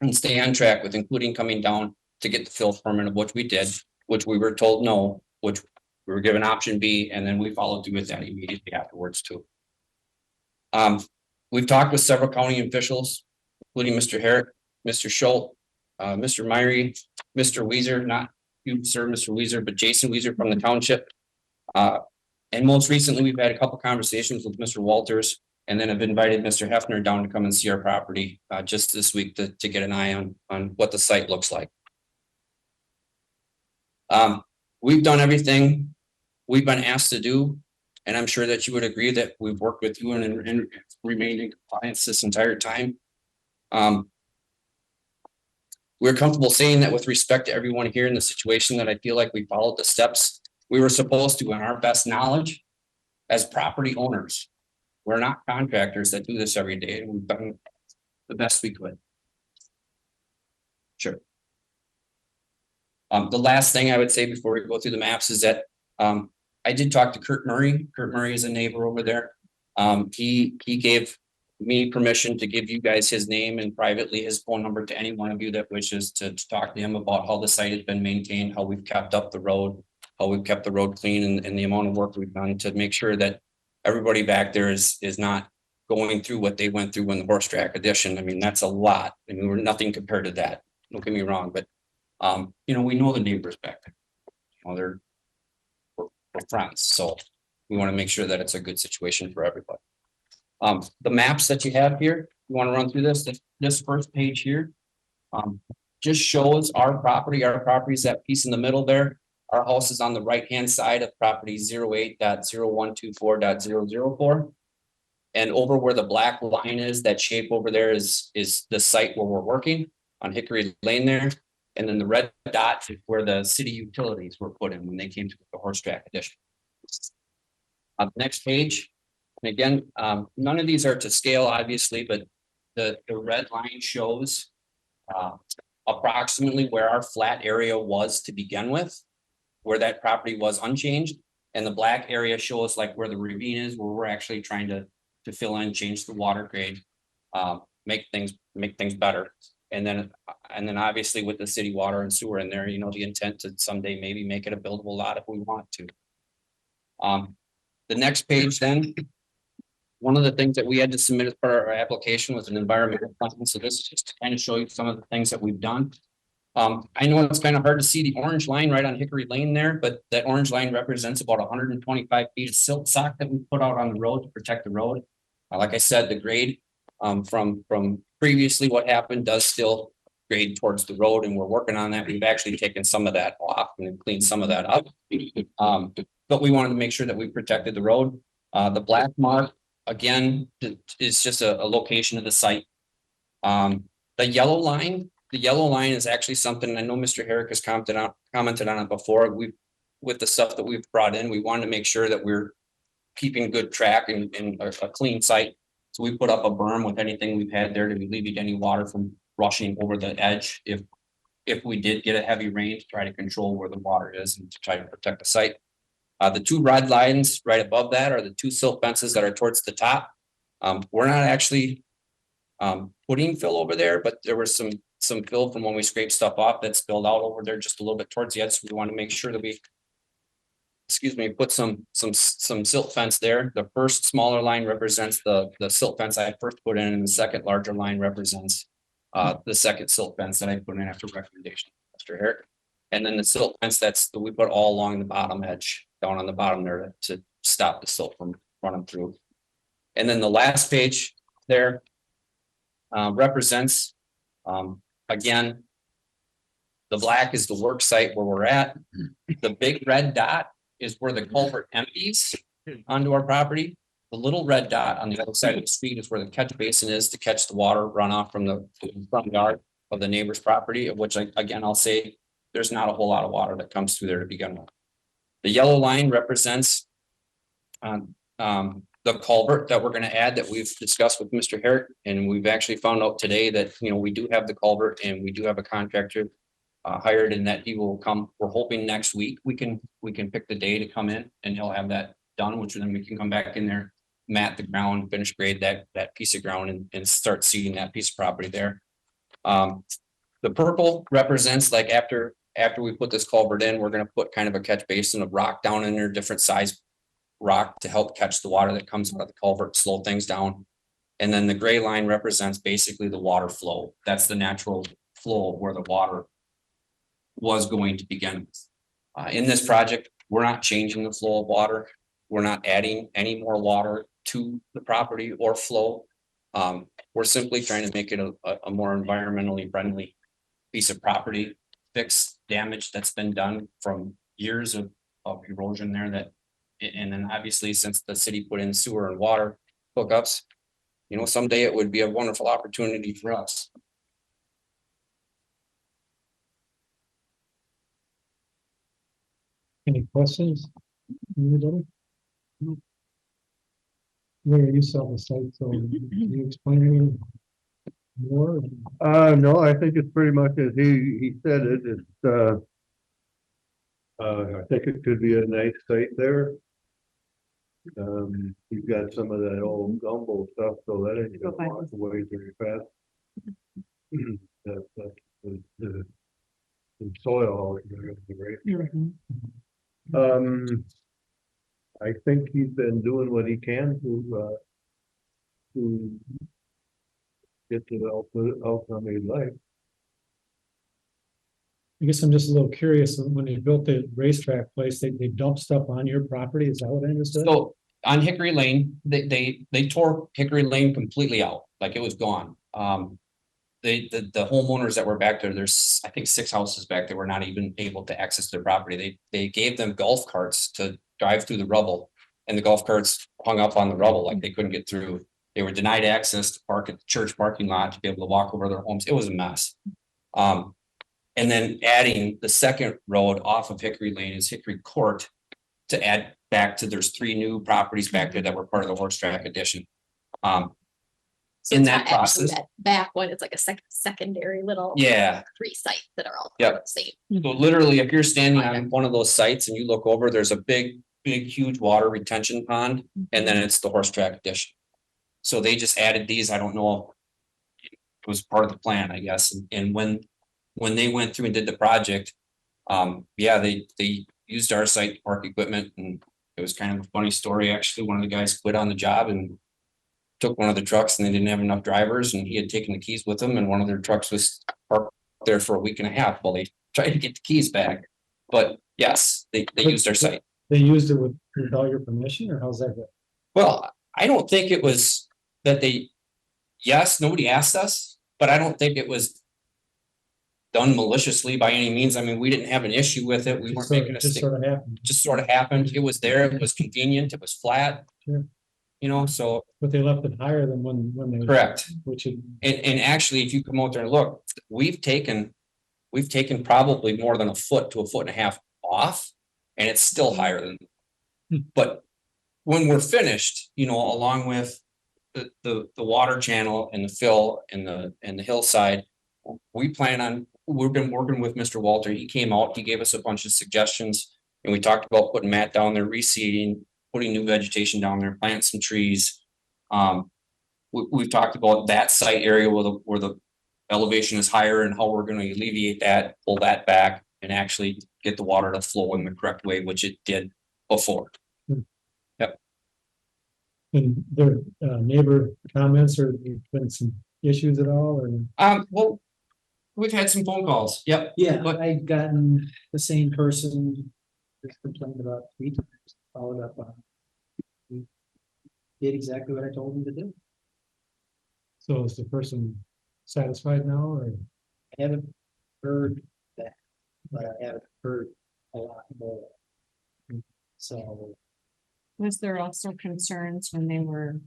and stay on track with, including coming down to get the fill permit, of which we did, which we were told no, which we were given option B, and then we followed through with that immediately afterwards too. We've talked with several county officials, including Mr. Herrick, Mr. Schultz, Mr. Myrie, Mr. Weiser, not you, sir, Mr. Weiser, but Jason Weiser from the township. And most recently, we've had a couple conversations with Mr. Walters, and then have invited Mr. Hefner down to come and see our property just this week to get an eye on what the site looks like. We've done everything we've been asked to do, and I'm sure that you would agree that we've worked with you and remained in compliance this entire time. We're comfortable saying that with respect to everyone here in the situation, that I feel like we followed the steps we were supposed to in our best knowledge as property owners. We're not contractors that do this every day, and we've done the best we could. Sure. The last thing I would say before we go through the maps is that I did talk to Kurt Murray. Kurt Murray is a neighbor over there. He gave me permission to give you guys his name and privately his phone number to any one of you that wishes to talk to him about how the site has been maintained, how we've kept up the road, how we've kept the road clean and the amount of work we've done to make sure that everybody back there is not going through what they went through when the horse track addition. I mean, that's a lot. I mean, we're nothing compared to that. Don't get me wrong, but you know, we know the neighbors back there. You know, we're friends, so we want to make sure that it's a good situation for everybody. The maps that you have here, you want to run through this first page here. Just shows our property. Our property is that piece in the middle there. Our house is on the right-hand side of property 08.0124.004. And over where the black line is, that shape over there is the site where we're working on Hickory Lane there. And then the red dot is where the city utilities were put in when they came to the horse track addition. Next page. And again, none of these are to scale, obviously, but the red line shows approximately where our flat area was to begin with, where that property was unchanged. And the black area shows like where the ravine is, where we're actually trying to fill in, change the water grade, make things better. And then obviously with the city water and sewer in there, you know, the intent to someday maybe make it a buildable lot if we want to. The next page then, one of the things that we had to submit as part of our application was an environmental plan. So this is just to kind of show you some of the things that we've done. I know it's kind of hard to see the orange line right on Hickory Lane there, but that orange line represents about 125 feet of silt sock that we put out on the road to protect the road. Like I said, the grade from previously what happened does still grade towards the road, and we're working on that. We've actually taken some of that off and cleaned some of that up. But we wanted to make sure that we protected the road. The black mark, again, is just a location of the site. The yellow line is actually something I know Mr. Herrick has commented on it before. With the stuff that we've brought in, we wanted to make sure that we're keeping good track and a clean site. So we put up a berm with anything we've had there to alleviate any water from rushing over the edge. If we did get a heavy rain, to try to control where the water is and to try to protect the site. The two red lines right above that are the two silt fences that are towards the top. We're not actually putting fill over there, but there was some fill from when we scraped stuff off that spilled out over there just a little bit towards the edge. So we want to make sure that we, put some silt fence there. The first smaller line represents the silt fence I first put in, and the second larger line represents the second silt fence that I put in after recommendation, Mr. Herrick. And then the silt fence we put all along the bottom edge, down on the bottom there to stop the silt from running through. And then the last page there represents, again, the black is the work site where we're at. The big red dot is where the culvert empties onto our property. The little red dot on the other side of the street is where the catch basin is to catch the water runoff from the front yard of the neighbor's property, of which again, I'll say there's not a whole lot of water that comes through there to begin with. The yellow line represents the culvert that we're going to add that we've discussed with Mr. Herrick, and we've actually found out today that, you know, we do have the culvert and we do have a contractor hired, and that he will come. We're hoping next week we can pick the day to come in and he'll have that done, which then we can come back in there, mat the ground, finish grade that piece of ground and start seeding that piece of property there. The purple represents like after we put this culvert in, we're going to put kind of a catch basin of rock down in there, different size rock to help catch the water that comes out of the culvert, slow things down. And then the gray line represents basically the water flow. That's the natural flow of where the water was going to begin with. In this project, we're not changing the flow of water. We're not adding any more water to the property or flow. We're simply trying to make it a more environmentally friendly piece of property, fix damage that's been done from years of erosion there. And then obviously, since the city put in sewer and water hookups, you know, someday it would be a wonderful opportunity for us. Any questions? Anybody? Larry, you saw the site, so can you explain any more? No, I think it's pretty much as he said it. It's I think it could be a nice site there. He's got some of that old gumbo stuff, so that ain't gonna wash away very fast. The soil, right? I think he's been doing what he can to get to the outcome he'd like. I guess I'm just a little curious, when they built the racetrack place, they dumped stuff on your property, is that what I understood? So on Hickory Lane, they tore Hickory Lane completely out, like it was gone. The homeowners that were back there, there's, I think, 6 houses back there were not even able to access their property. They gave them golf carts to drive through the rubble. And the golf carts hung up on the rubble, like they couldn't get through. They were denied access to park at the church parking lot to be able to walk over their homes. It was a mess. And then adding the second road off of Hickory Lane is Hickory Court to add back to, there's 3 new properties back there that were part of the horse track addition. So In it's that not actually process, that back one, it's like a secondary little. yeah. 3 sites that are all Yep. the same. So literally, if you're standing on one of those sites and you look over, there's a big, huge water retention pond, and then it's the horse track addition. So they just added these, I don't know. It was part of the plan, I guess, and when they went through and did the project. Yeah, they used our site to park equipment, and it was kind of a funny story, actually. One of the guys quit on the job and took one of the trucks, and they didn't have enough drivers, and he had taken the keys with him, and one of their trucks was parked there for a week and a half while they tried to get the keys back. But yes, they used our site. They used it without your permission, or how's that go? Well, I don't think it was that yes, nobody asked us, but I don't think it was done maliciously by any means. I mean, we didn't have an issue with it. We weren't making a Just stick. sort of happened, Just sort of happened. It was there. It was convenient. It was flat. Sure. You know, so but they left it higher than when they. correct. Which is, And actually, if you come out there and look, we've taken probably more than a foot to a foot and a half off, and it's still higher than. But when we're finished, you know, along with the water channel and the fill and the hillside, we've been working with Mr. Walter. He came out, he gave us a bunch of suggestions, and we talked about putting mat down there, reseeding, putting new vegetation down there, planting some trees. We've talked about that site area where the elevation is higher and how we're going to alleviate that, pull that back, and actually get the water to flow in the correct way, which it did before. Yep. and their neighbor comments, or there's been some issues at all, or? Well, we've had some phone calls. Yep. Yeah, But I've gotten the same person that's complained about 3 times, followed up on. He did exactly what I told him to do. So is the person satisfied now, or? I haven't heard that, but I haven't heard a lot more. So, Was there also concerns when they were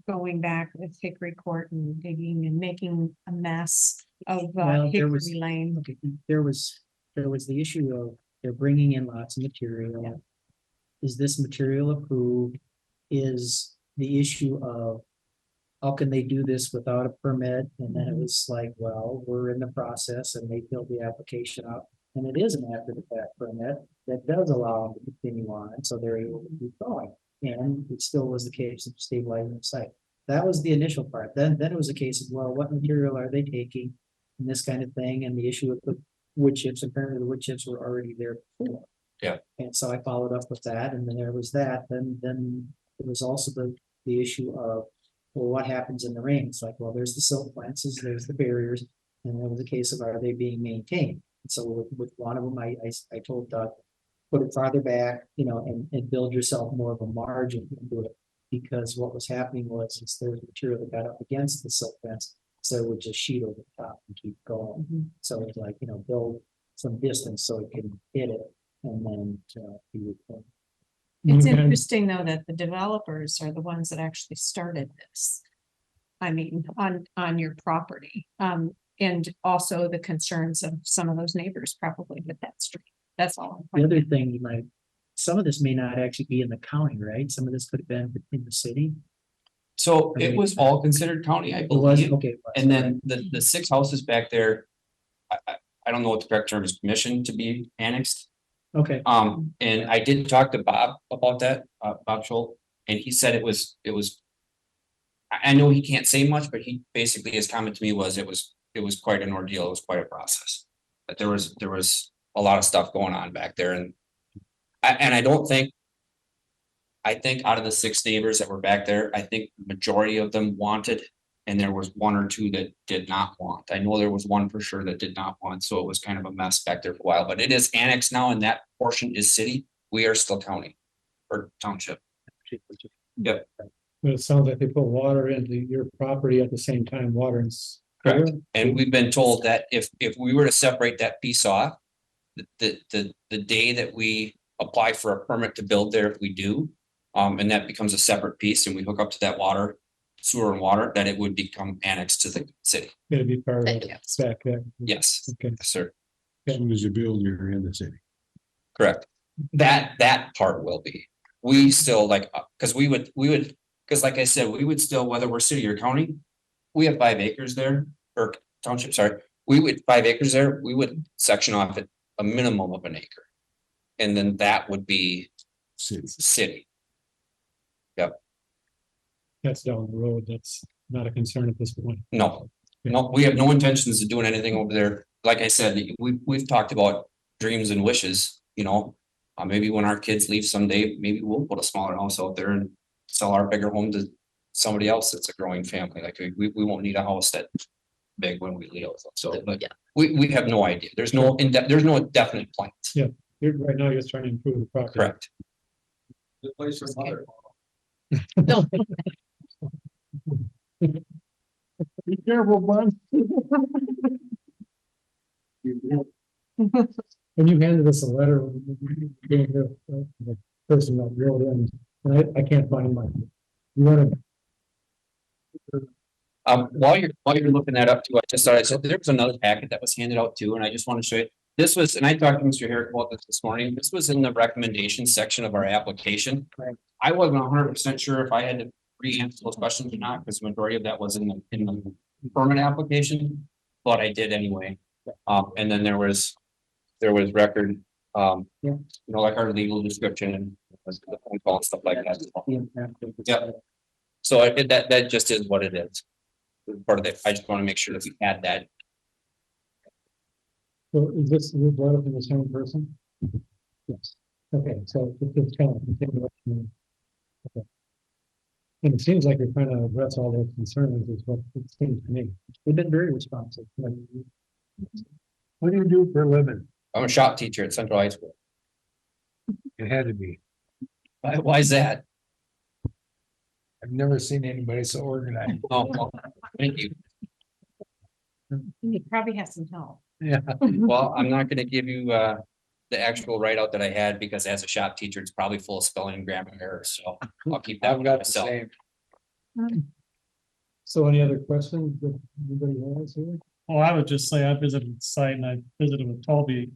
going back with Hickory Court and digging and making a mess of well, there was, Hickory Lane? okay, there was the issue of they're bringing in lots of material. Is this material approved? Is the issue of how can they do this without a permit? And then it was like, well, we're in the process, and they filled the application out. And it is an after the fact permit that does allow them to continue on, so they're able to keep going. And it still was the case of stabilizing the site. That was the initial part. Then it was a case of, well, what material are they taking? And this kind of thing, and the issue with the wood chips, apparently the wood chips were already there before. Yeah. And so I followed up with that, and then there was that, then there was also the issue of, well, what happens in the rain? It's like, well, there's the silt fences, there's the barriers, and there was a case of, are they being maintained? And so with one of them, I told Doug, put it farther back, you know, and build yourself more of a margin into it. Because what was happening was, there was material that got up against the silt fence, so it would just sheet over the top and keep going. So it's like, you know, build some distance so it can hit it, and then, you would. It's Okay. interesting, though, that the developers are the ones that actually started this. I mean, on your property, and also the concerns of some of those neighbors probably with that street. That's all. The other thing, like, some of this may not actually be in the county, right? Some of this could have been in the city. so it was all considered county, I It was, believe. okay. it was, And then the 6 houses back there, I don't know what the correct term is, permission to be annexed. Okay, And I did talk to Bob about that, Bob Schultz. And he said it was. I know he can't say much, but he basically, his comment to me was, it was quite an ordeal, it was quite a process. But there was a lot of stuff going on back there, and I don't think. I think out of the 6 neighbors that were back there, I think the majority of them wanted, and there was 1 or 2 that did not want. I know there was 1 for sure that did not want, so it was kind of a mess back there for a while, but it is annexed now, and that portion is city. We are still county or township. Yep. But it sounds like they put water into your property at the same time, water and. Correct. And we've been told that if we were to separate that piece off, the day that we apply for a permit to build there, if we do, and that becomes a separate piece and we hook up to that water, sewer and water, that it would become annexed to the city. It'd be part of Thank it you. back there. Yes, Okay. yes, sir. As soon as you build, you're in the city. Correct. That part will be. We still like, because we would, because like I said, we would still, whether we're city or county, we have 5 acres there, or township, sorry. We would 5 acres there, we would section off at a minimum of 1 acre. And then that would be city. Yep. That's down the road. That's not a concern at this point. No, we have no intentions of doing anything over there. Like I said, we've talked about dreams and wishes, you know. Maybe when our kids leave someday, maybe we'll put a smaller house out there and sell our bigger home to somebody else that's a growing family. Like we won't need a house that big when we leave. So, but Yeah. we have no idea. There's no definite plans. Yeah. Right now, you're just trying to improve the property. Correct. The place for mother. No, Be careful, bud. When you handed us a letter, the person that wrote in, and I can't find mine. You wanna, While you're looking that up too, I just thought I said there was another packet that was handed out too, and I just want to show you. This was, and I talked to Mr. Herrick about this morning. This was in the recommendation section of our application. I wasn't 100% sure if I had to re-answer those questions or not, because the majority of that was in the permit application, but I did anyway. And then there was record, you know, like our legal description and the phone call and stuff like that. Yeah. So that just is what it is. Part of it. I just want to make sure that we add that. so is this brought up in the same person? Yes. Okay, so it's kind of continuation. Okay. And it seems like you're trying to address all those concerns is what it seems to me. They've been very responsive. Like, What do you do for a living? I'm a shop teacher at Central High School. It had to be. Why is that? I've never seen anybody so organized. Oh, well, thank you. You probably have some help. Yeah. Well, I'm not gonna give you the actual write out that I had because as a shop teacher, it's probably full of spelling and grammar errors, so I'll keep that one to myself. So any other questions that anybody has here? Well, I would just say I visited the site and I visited with Toby.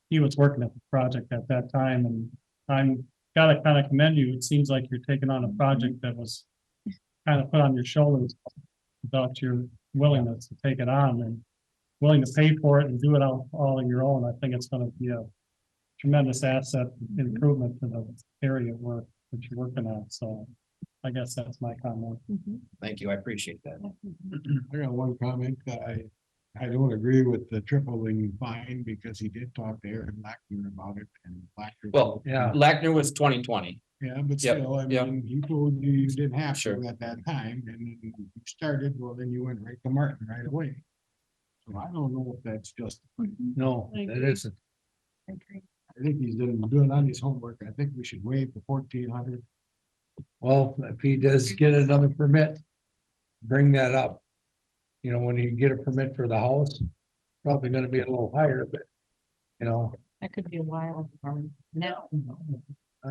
He was working at the project at that time and I'm gotta kind of commend you. It seems like you're taking on a project that was kind of put on your shoulders without your willingness to take it on and willing to pay for it and do it all on your own. I think it's gonna be a tremendous asset improvement to the area work that you're working at. So I guess that's my comment. Thank you, I appreciate that. I got one comment that I don't agree with the tripling fine because he did talk to Aaron Lackner about it and Lackner. Well, Yeah, Lackner was 2020. yeah, but Yep, still, I yep. mean, he told you you didn't have Sure. to at that time and then you started, well, then you went right to Martin right away. So I don't know if that's justified. No, that isn't. I think he's doing on his homework. I think we should waive the 1,400. Well, if he does get another permit, bring that up. You know, when you get a permit for the house, probably gonna be a little higher, but, you know, That could be a while. Now,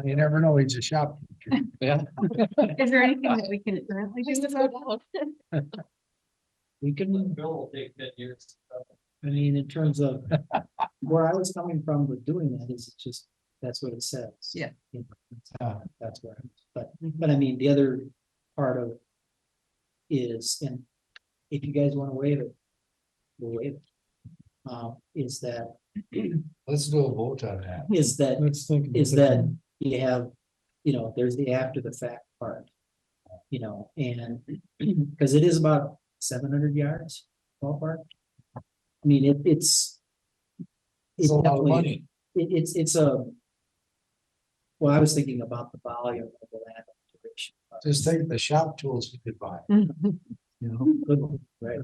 you never know, he's a shop teacher. Yeah. is there anything that we can currently do about it? we can. Bill will take 10 years. I mean, in terms of where I was coming from with doing that is just, that's what it says. Yeah. You know, that's where, but I mean, the other part of it is, and if you guys want to waive it, we'll waive it. Is that, Let's do a vote on that. is that, Let's think. is that you have there's the after the fact part. And because it is about 700 yards ballpark. I mean, it's. It's a lot of definitely- money. It's a. Well, I was thinking about the volume of the land activation. Just think of the shop tools you could buy. Right.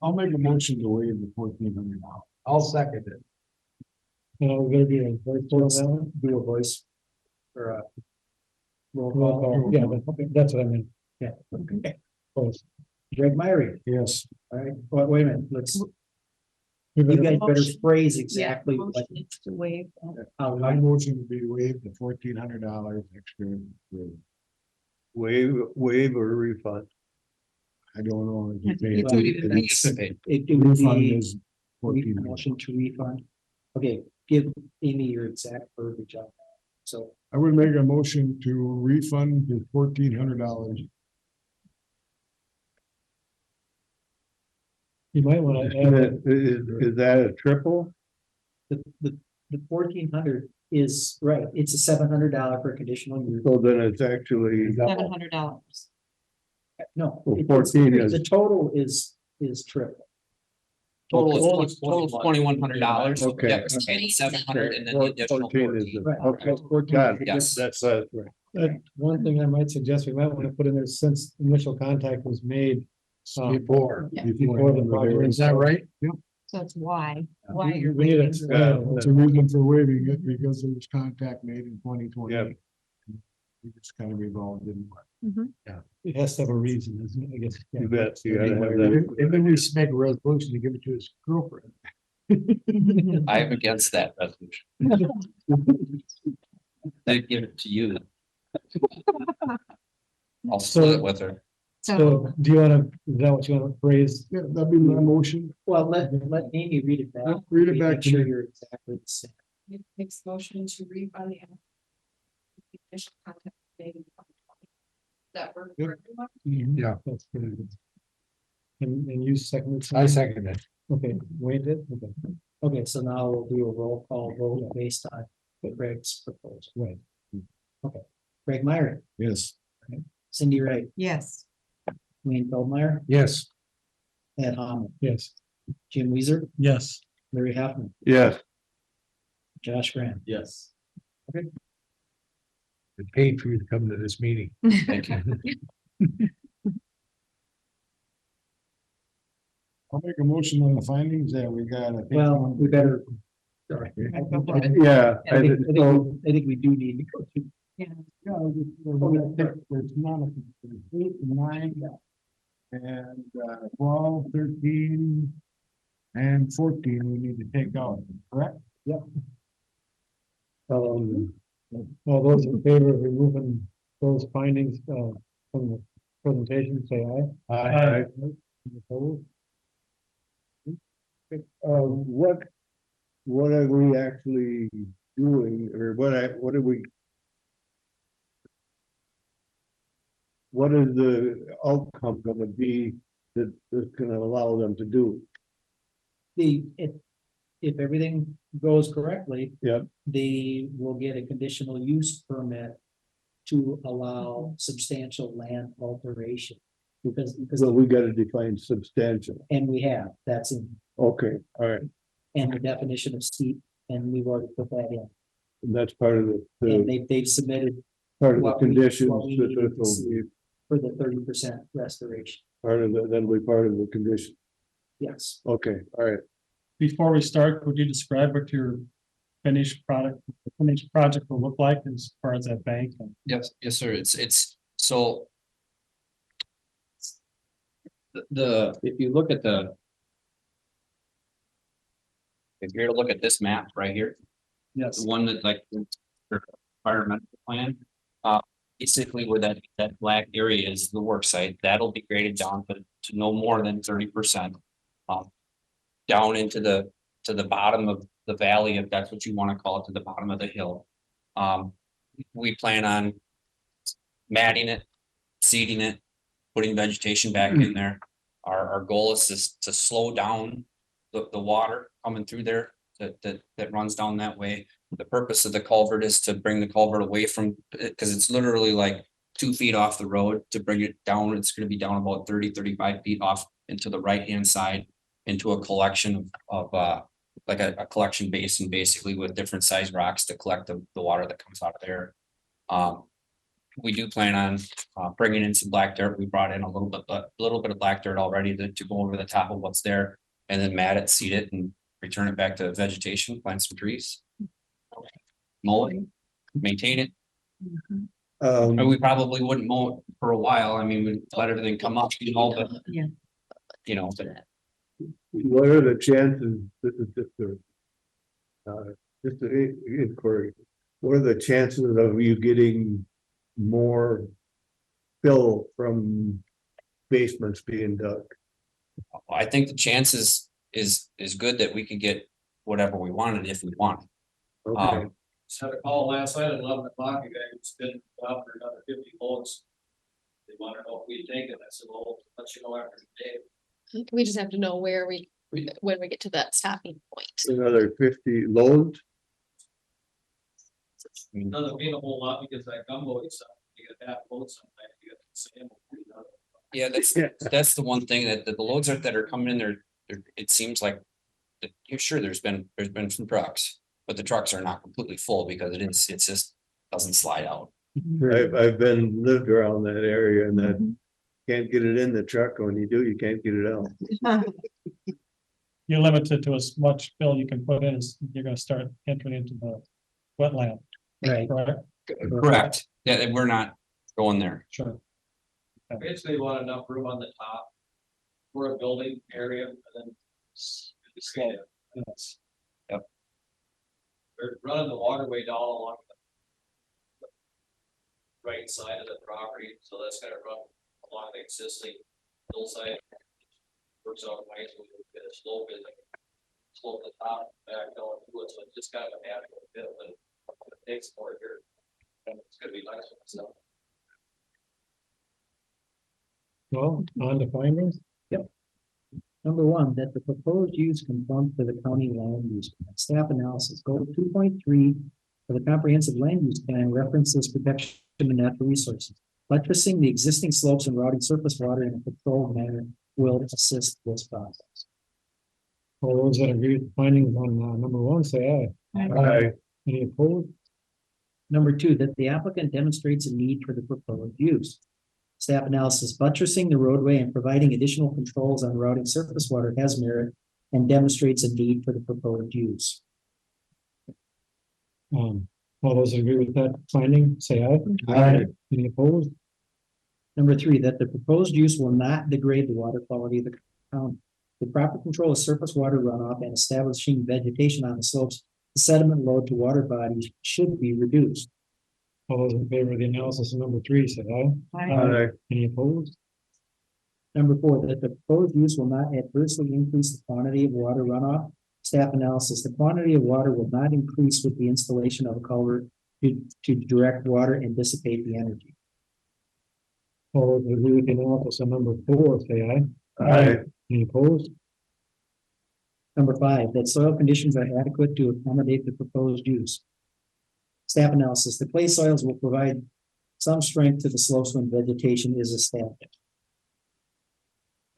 I'll make a motion to waive the $1,400. I'll second it. We're gonna do a voice vote on that one? Do a voice. Or a. Roll Roll call. call. Yeah, but that's what I meant. Yeah. Okay. Voice. Greg Myrie. Yes. All right, wait a minute, let's, You you better- guys better Motion. phrase Yeah, exactly what. motion to waive. how My I- motion would be to waive the $1,400 extra. Waive or refund. I don't know. if you It's pay- what it it's- is. It would Refund be is $1,400. motion to refund. Okay, give Amy your exact verbiage on that. So, I would make a motion to refund the $1,400. You might wanna add, Is that a triple? the 1,400 is, right, it's a $700 for conditional use. So then it's actually, $700. No. Well, it's- 14 is- The total is triple. Total is $2,100. Okay. Yep, it's 700 and then the additional 14 is 14. the- Right. okay, 14. got it. Yes. That's, right. one thing I might suggest, we might wanna put in there, since initial contact was made. Before. Before the project. Is that right? Yep. So that's why you're We need waiving. That's a reason for waiving it because there was contact made in 2020. Yep. We just kind of evolved in. It has to have a reason, isn't it? I guess. yeah. You bet, you gotta have that. And then we just make a resolution to give it to his girlfriend. I'm against that resolution. They'd give it to you. I'll split it with her. So do you wanna, is that what you wanna phrase? Yeah, that'd be my motion. Well, let Amy read it back. Read it back Make to sure me. you're exactly the same. Makes motion to refund the. Initial contact made in 2020. That work Yep. for everyone? Yeah. That's pretty good. And you seconded? I something? second it. Okay, Wayne did, okay, Okay, so now we'll do a roll call vote based on Greg's proposal. right. Greg Myrie, Yes. Cindy Wright, Yes. Wayne Feldmeyer, Yes. Ed Hamel, Yes. Jim Weezer, Yes. Larry Hoffman, Yes, Josh Graham. Yes. It paid for you to come to this meeting. Thank you. I'll make a motion on the findings that we got. I think. Well, we better. Sorry. yeah. I think we do need to go to. Yeah, there's not a, there's 8, 9, and 12, 13, and 14 we need to take out, correct? All those in favor of removing those findings, from the presentation, say aye. Aye. Opposed? What are we actually doing, or what are we? What is the outcome gonna be that's gonna allow them to do? If everything goes correctly. Yep. They will get a conditional use permit to allow substantial land alteration. Because, So we gotta define substantial. and we have, that's in, Okay, all right, and the definition of steep, and we've already put that in. and that's part of And they've submitted part of the what we- conditions, what we that needed to will see. be For the 30% restoration, part of the, that'll be part of the condition. yes. Okay, all right. Before we start, would you describe what your finished project will look like as far as that bank? Yes, sir. It's so. If you look at the. If you're to look at this map right here, Yes. the one that like the environmental plan. Basically where that black area is the work site, that'll be graded down to no more than 30%. Down into to the bottom of the valley, if that's what you want to call it, to the bottom of the hill. We plan on matting it, seeding it, putting vegetation back in there. Our goal is to slow down the water coming through there that runs down that way. The purpose of the culvert is to bring the culvert away from, because it's literally like 2 feet off the road to bring it down. It's gonna be down about 35 feet off into the right-hand side into a collection of like a collection basin, basically with different size rocks to collect the water that comes out of there. We do plan on bringing in some black dirt. We brought in a little bit of black dirt already to go over the top of what's there, and then mat it, seed it, and return it back to vegetation, plant some trees. Mow it, maintain it. And we probably wouldn't mow it for a while. I mean, we'd let everything come up, but. Yeah. But What are the chances, this is just an inquiry, what are the chances of you getting more fill from basements being dug? I think the chances is good that we could get whatever we wanted if we want. Okay, Just had a call last night at 11 o'clock, a guy who's been out for another 50 loads. They wanted to know if we'd take it, I said, well, let you know after the day. We just have to know where when we get to that stopping point. another 50 loads? Doesn't mean a whole lot because that gumbo is, you get half load sometimes, you get the same. Yeah, that's the one thing that the loads that are coming in there, it seems like. You're sure there's been some trucks, but the trucks are not completely full because it just doesn't slide out. I've lived around that area and that can't get it in the truck. When you do, you can't get it out. You're limited to as much fill you can put in, as you're gonna start entering into the wetland. Right. Correct. Yeah, we're not going there. Sure. Basically want enough room on the top. For a building area and then. Slope. Yes. We're running the waterway down along the right side of the property, so that's gonna run along the existing hillside. Works out nice when we get a slope in like slope the top back down to it, so it's just kind of a natural fit, but it takes more here. And it's gonna be nice for myself. Well, on to findings. Number one, that the proposed use conforms to the county land use plan. Staff analysis, goal 2.3 for the comprehensive land use plan references protection of natural resources. Buttressing the existing slopes and routing surface water in a controlled manner will assist this process. All those that agree with the findings on number one, say aye. Aye. Any opposed? Number two, that the applicant demonstrates a need for the proposed use. Staff analysis, buttressing the roadway and providing additional controls on routing surface water has merit and demonstrates a need for the proposed use. All those that agree with that finding, say aye. Aye. Any opposed? Number three, that the proposed use will not degrade the water quality of the county. The proper control of surface water runoff and establishing vegetation on the slopes, the sediment load to water bodies should be reduced. All those in favor of the analysis of number three, say aye. Aye. Any opposed? Number four, that the proposed use will not adversely increase the quantity of water runoff. Staff analysis, the quantity of water will not increase with the installation of a culvert to direct water and dissipate the energy. All those that agree with the analysis of number four, say aye. Aye. Any opposed? Number five, that soil conditions are adequate to accommodate the proposed use. Staff analysis, the clay soils will provide some strength to the slopes when vegetation is established.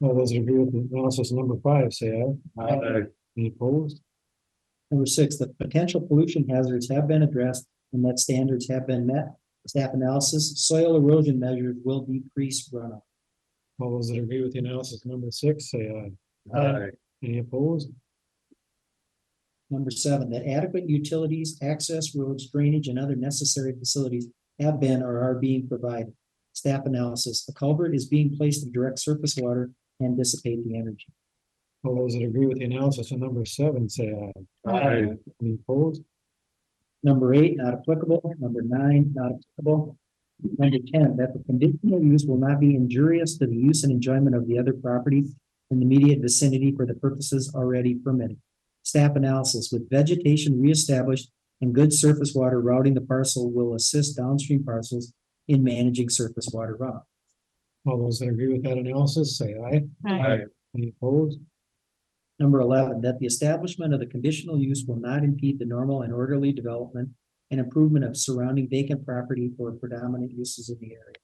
All those that agree with the analysis of number five, say aye. Aye. Any opposed? Number six, that potential pollution hazards have been addressed and that standards have been met. Staff analysis, soil erosion measures will decrease runoff. All those that agree with the analysis of number six, say aye. Aye. Any opposed? Number seven, that adequate utilities, access roads, drainage, and other necessary facilities have been or are being provided. Staff analysis, the culvert is being placed to direct surface water and dissipate the energy. All those that agree with the analysis of number seven, say aye. Aye. Any opposed? Number eight, not applicable. Number nine, not applicable. Number 10, that the conditional use will not be injurious to the use and enjoyment of the other property in the immediate vicinity for the purposes already permitted. Staff analysis, with vegetation reestablished and good surface water routing the parcel will assist downstream parcels in managing surface water runoff. All those that agree with that analysis, say aye. Aye. Any opposed? Number 11, that the establishment of the conditional use will not impede the normal and orderly development and improvement of surrounding vacant property for predominant uses in the area.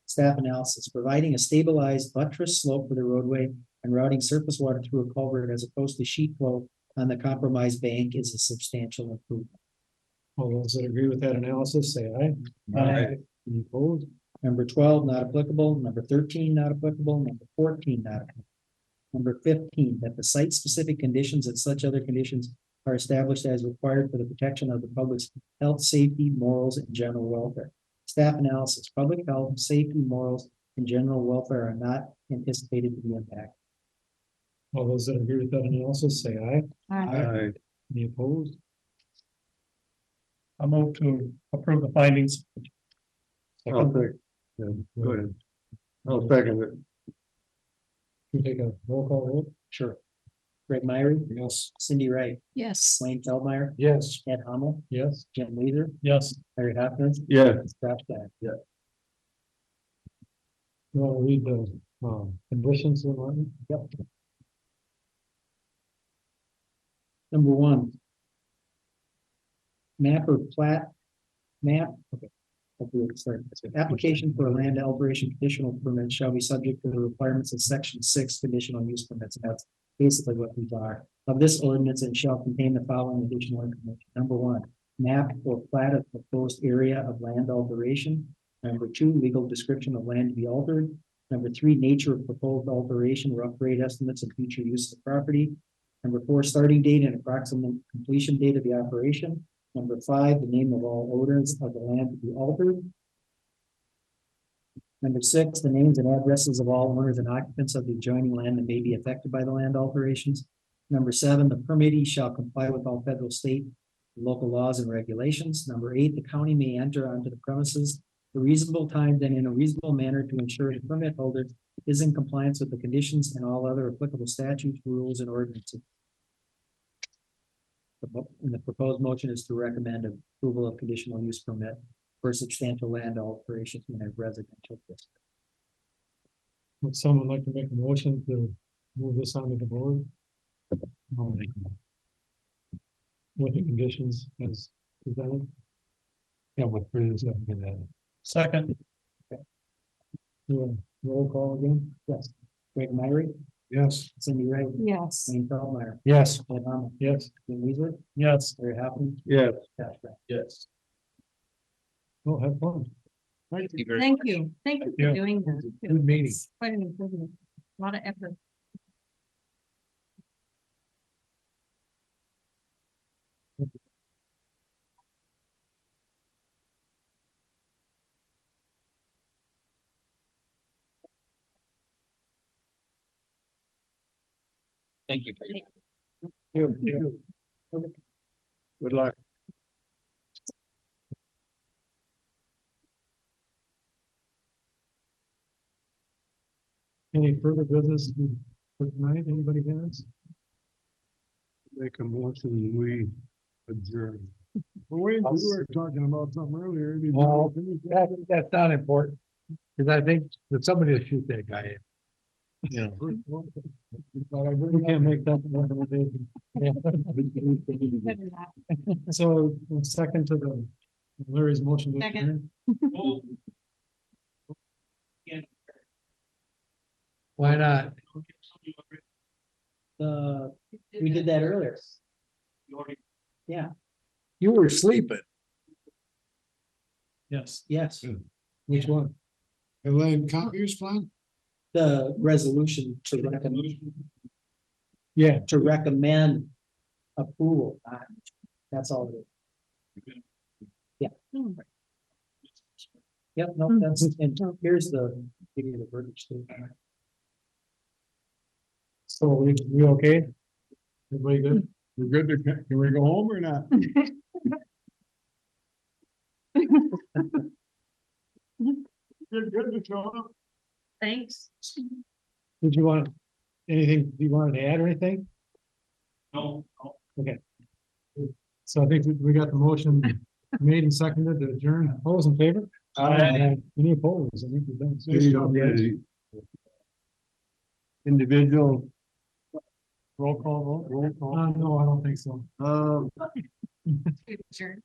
Staff analysis, providing a stabilized buttress slope for the roadway and routing surface water through a culvert as opposed to sheet flow on the compromised bank is a substantial improvement. All those that agree with that analysis, say aye. Aye. Any opposed? Number 12, not applicable. Number 13, not applicable. Number 14, not applicable. Number 15, that the site-specific conditions and such other conditions are established as required for the protection of the public's health, safety, morals, and general welfare. Staff analysis, public health, safety, morals, and general welfare are not anticipated to be impacted. All those that agree with that analysis, say aye. I, Any opposed? I move to approve the findings. I'll take, yeah, go ahead. I'll second it. Can we take a roll call vote? Sure. Greg Myrie, Yes. Cindy Wright, Yes. Wayne Feldmeyer, Yes. Ed Hamel, Yes. Jim Weezer, Yes, Larry Hopkins, Yeah, Scott Stack. You want to read the, conditions in line? Yep. Number 1. Map or plat, map, okay. Sorry. Application for a land alteration conditional permit shall be subject to the requirements of section 6 conditional use permits. And that's basically what these are of this ordinance and shall contain the following additional information. Number 1, map or plat of proposed area of land alteration. Number 2, legal description of land to be altered. Number 3, nature of proposed alteration or upgrade estimates of future use of the property. Number 4, starting date and approximate completion date of the operation. Number 5, the name of all owners of the land to be altered. Number 6, the names and addresses of all owners and occupants of the adjoining land that may be affected by the land alterations. Number 7, the permittee shall comply with all federal, state, and local laws and regulations. Number 8, the county may enter onto the premises for reasonable time and in a reasonable manner to ensure the permit holder is in compliance with the conditions and all other applicable statutes, rules, and ordinances. And the proposed motion is to recommend approval of conditional use permit for substantial land alterations in a residential district. Would someone like to make a motion to move this onto the board? With the conditions as presented? Yeah, with previous. second, Roll call again? Yes. Greg Myrie, Yes. Cindy Wright, yes. Wayne Feldmeyer, Yes. Ed Hamel, Yes. Jim Weezer, yes. Larry Hopkins, yeah. Scott Stack. Yes. Oh, have fun. Thank you very Thank much. you. Thank you Yeah. for doing that. Good meeting. It's quite an improvement. A lot of effort. Thank you. Good luck. Any further business for tonight? Anybody has? Make a motion, we adjourn. We were talking about something earlier. Well, that's not important, because I think that somebody will shoot that guy. Yeah. We can't make that recommendation. Better not. So, second to the Larry's motion. to Second. adjourn. Why not? We did that earlier. Yeah, You were sleeping. Yes. yes, Which one? Elaine Copiers plan? the resolution to recommend, Yeah. to recommend approval. That's all it is. Yeah. Yep, no, that's, and here's the, give you the verbiage too. So we okay? Everybody good? We're good to, can we go home or not? You're good to show up. Thanks. Did you want, anything, do you want to add or anything? No. Okay. So I think we got the motion made and seconded to adjourn. All those in favor? Aye. Any opposed? I think we're done. You don't get any individual Roll call vote, roll call. No, I don't think so. Um, Sure.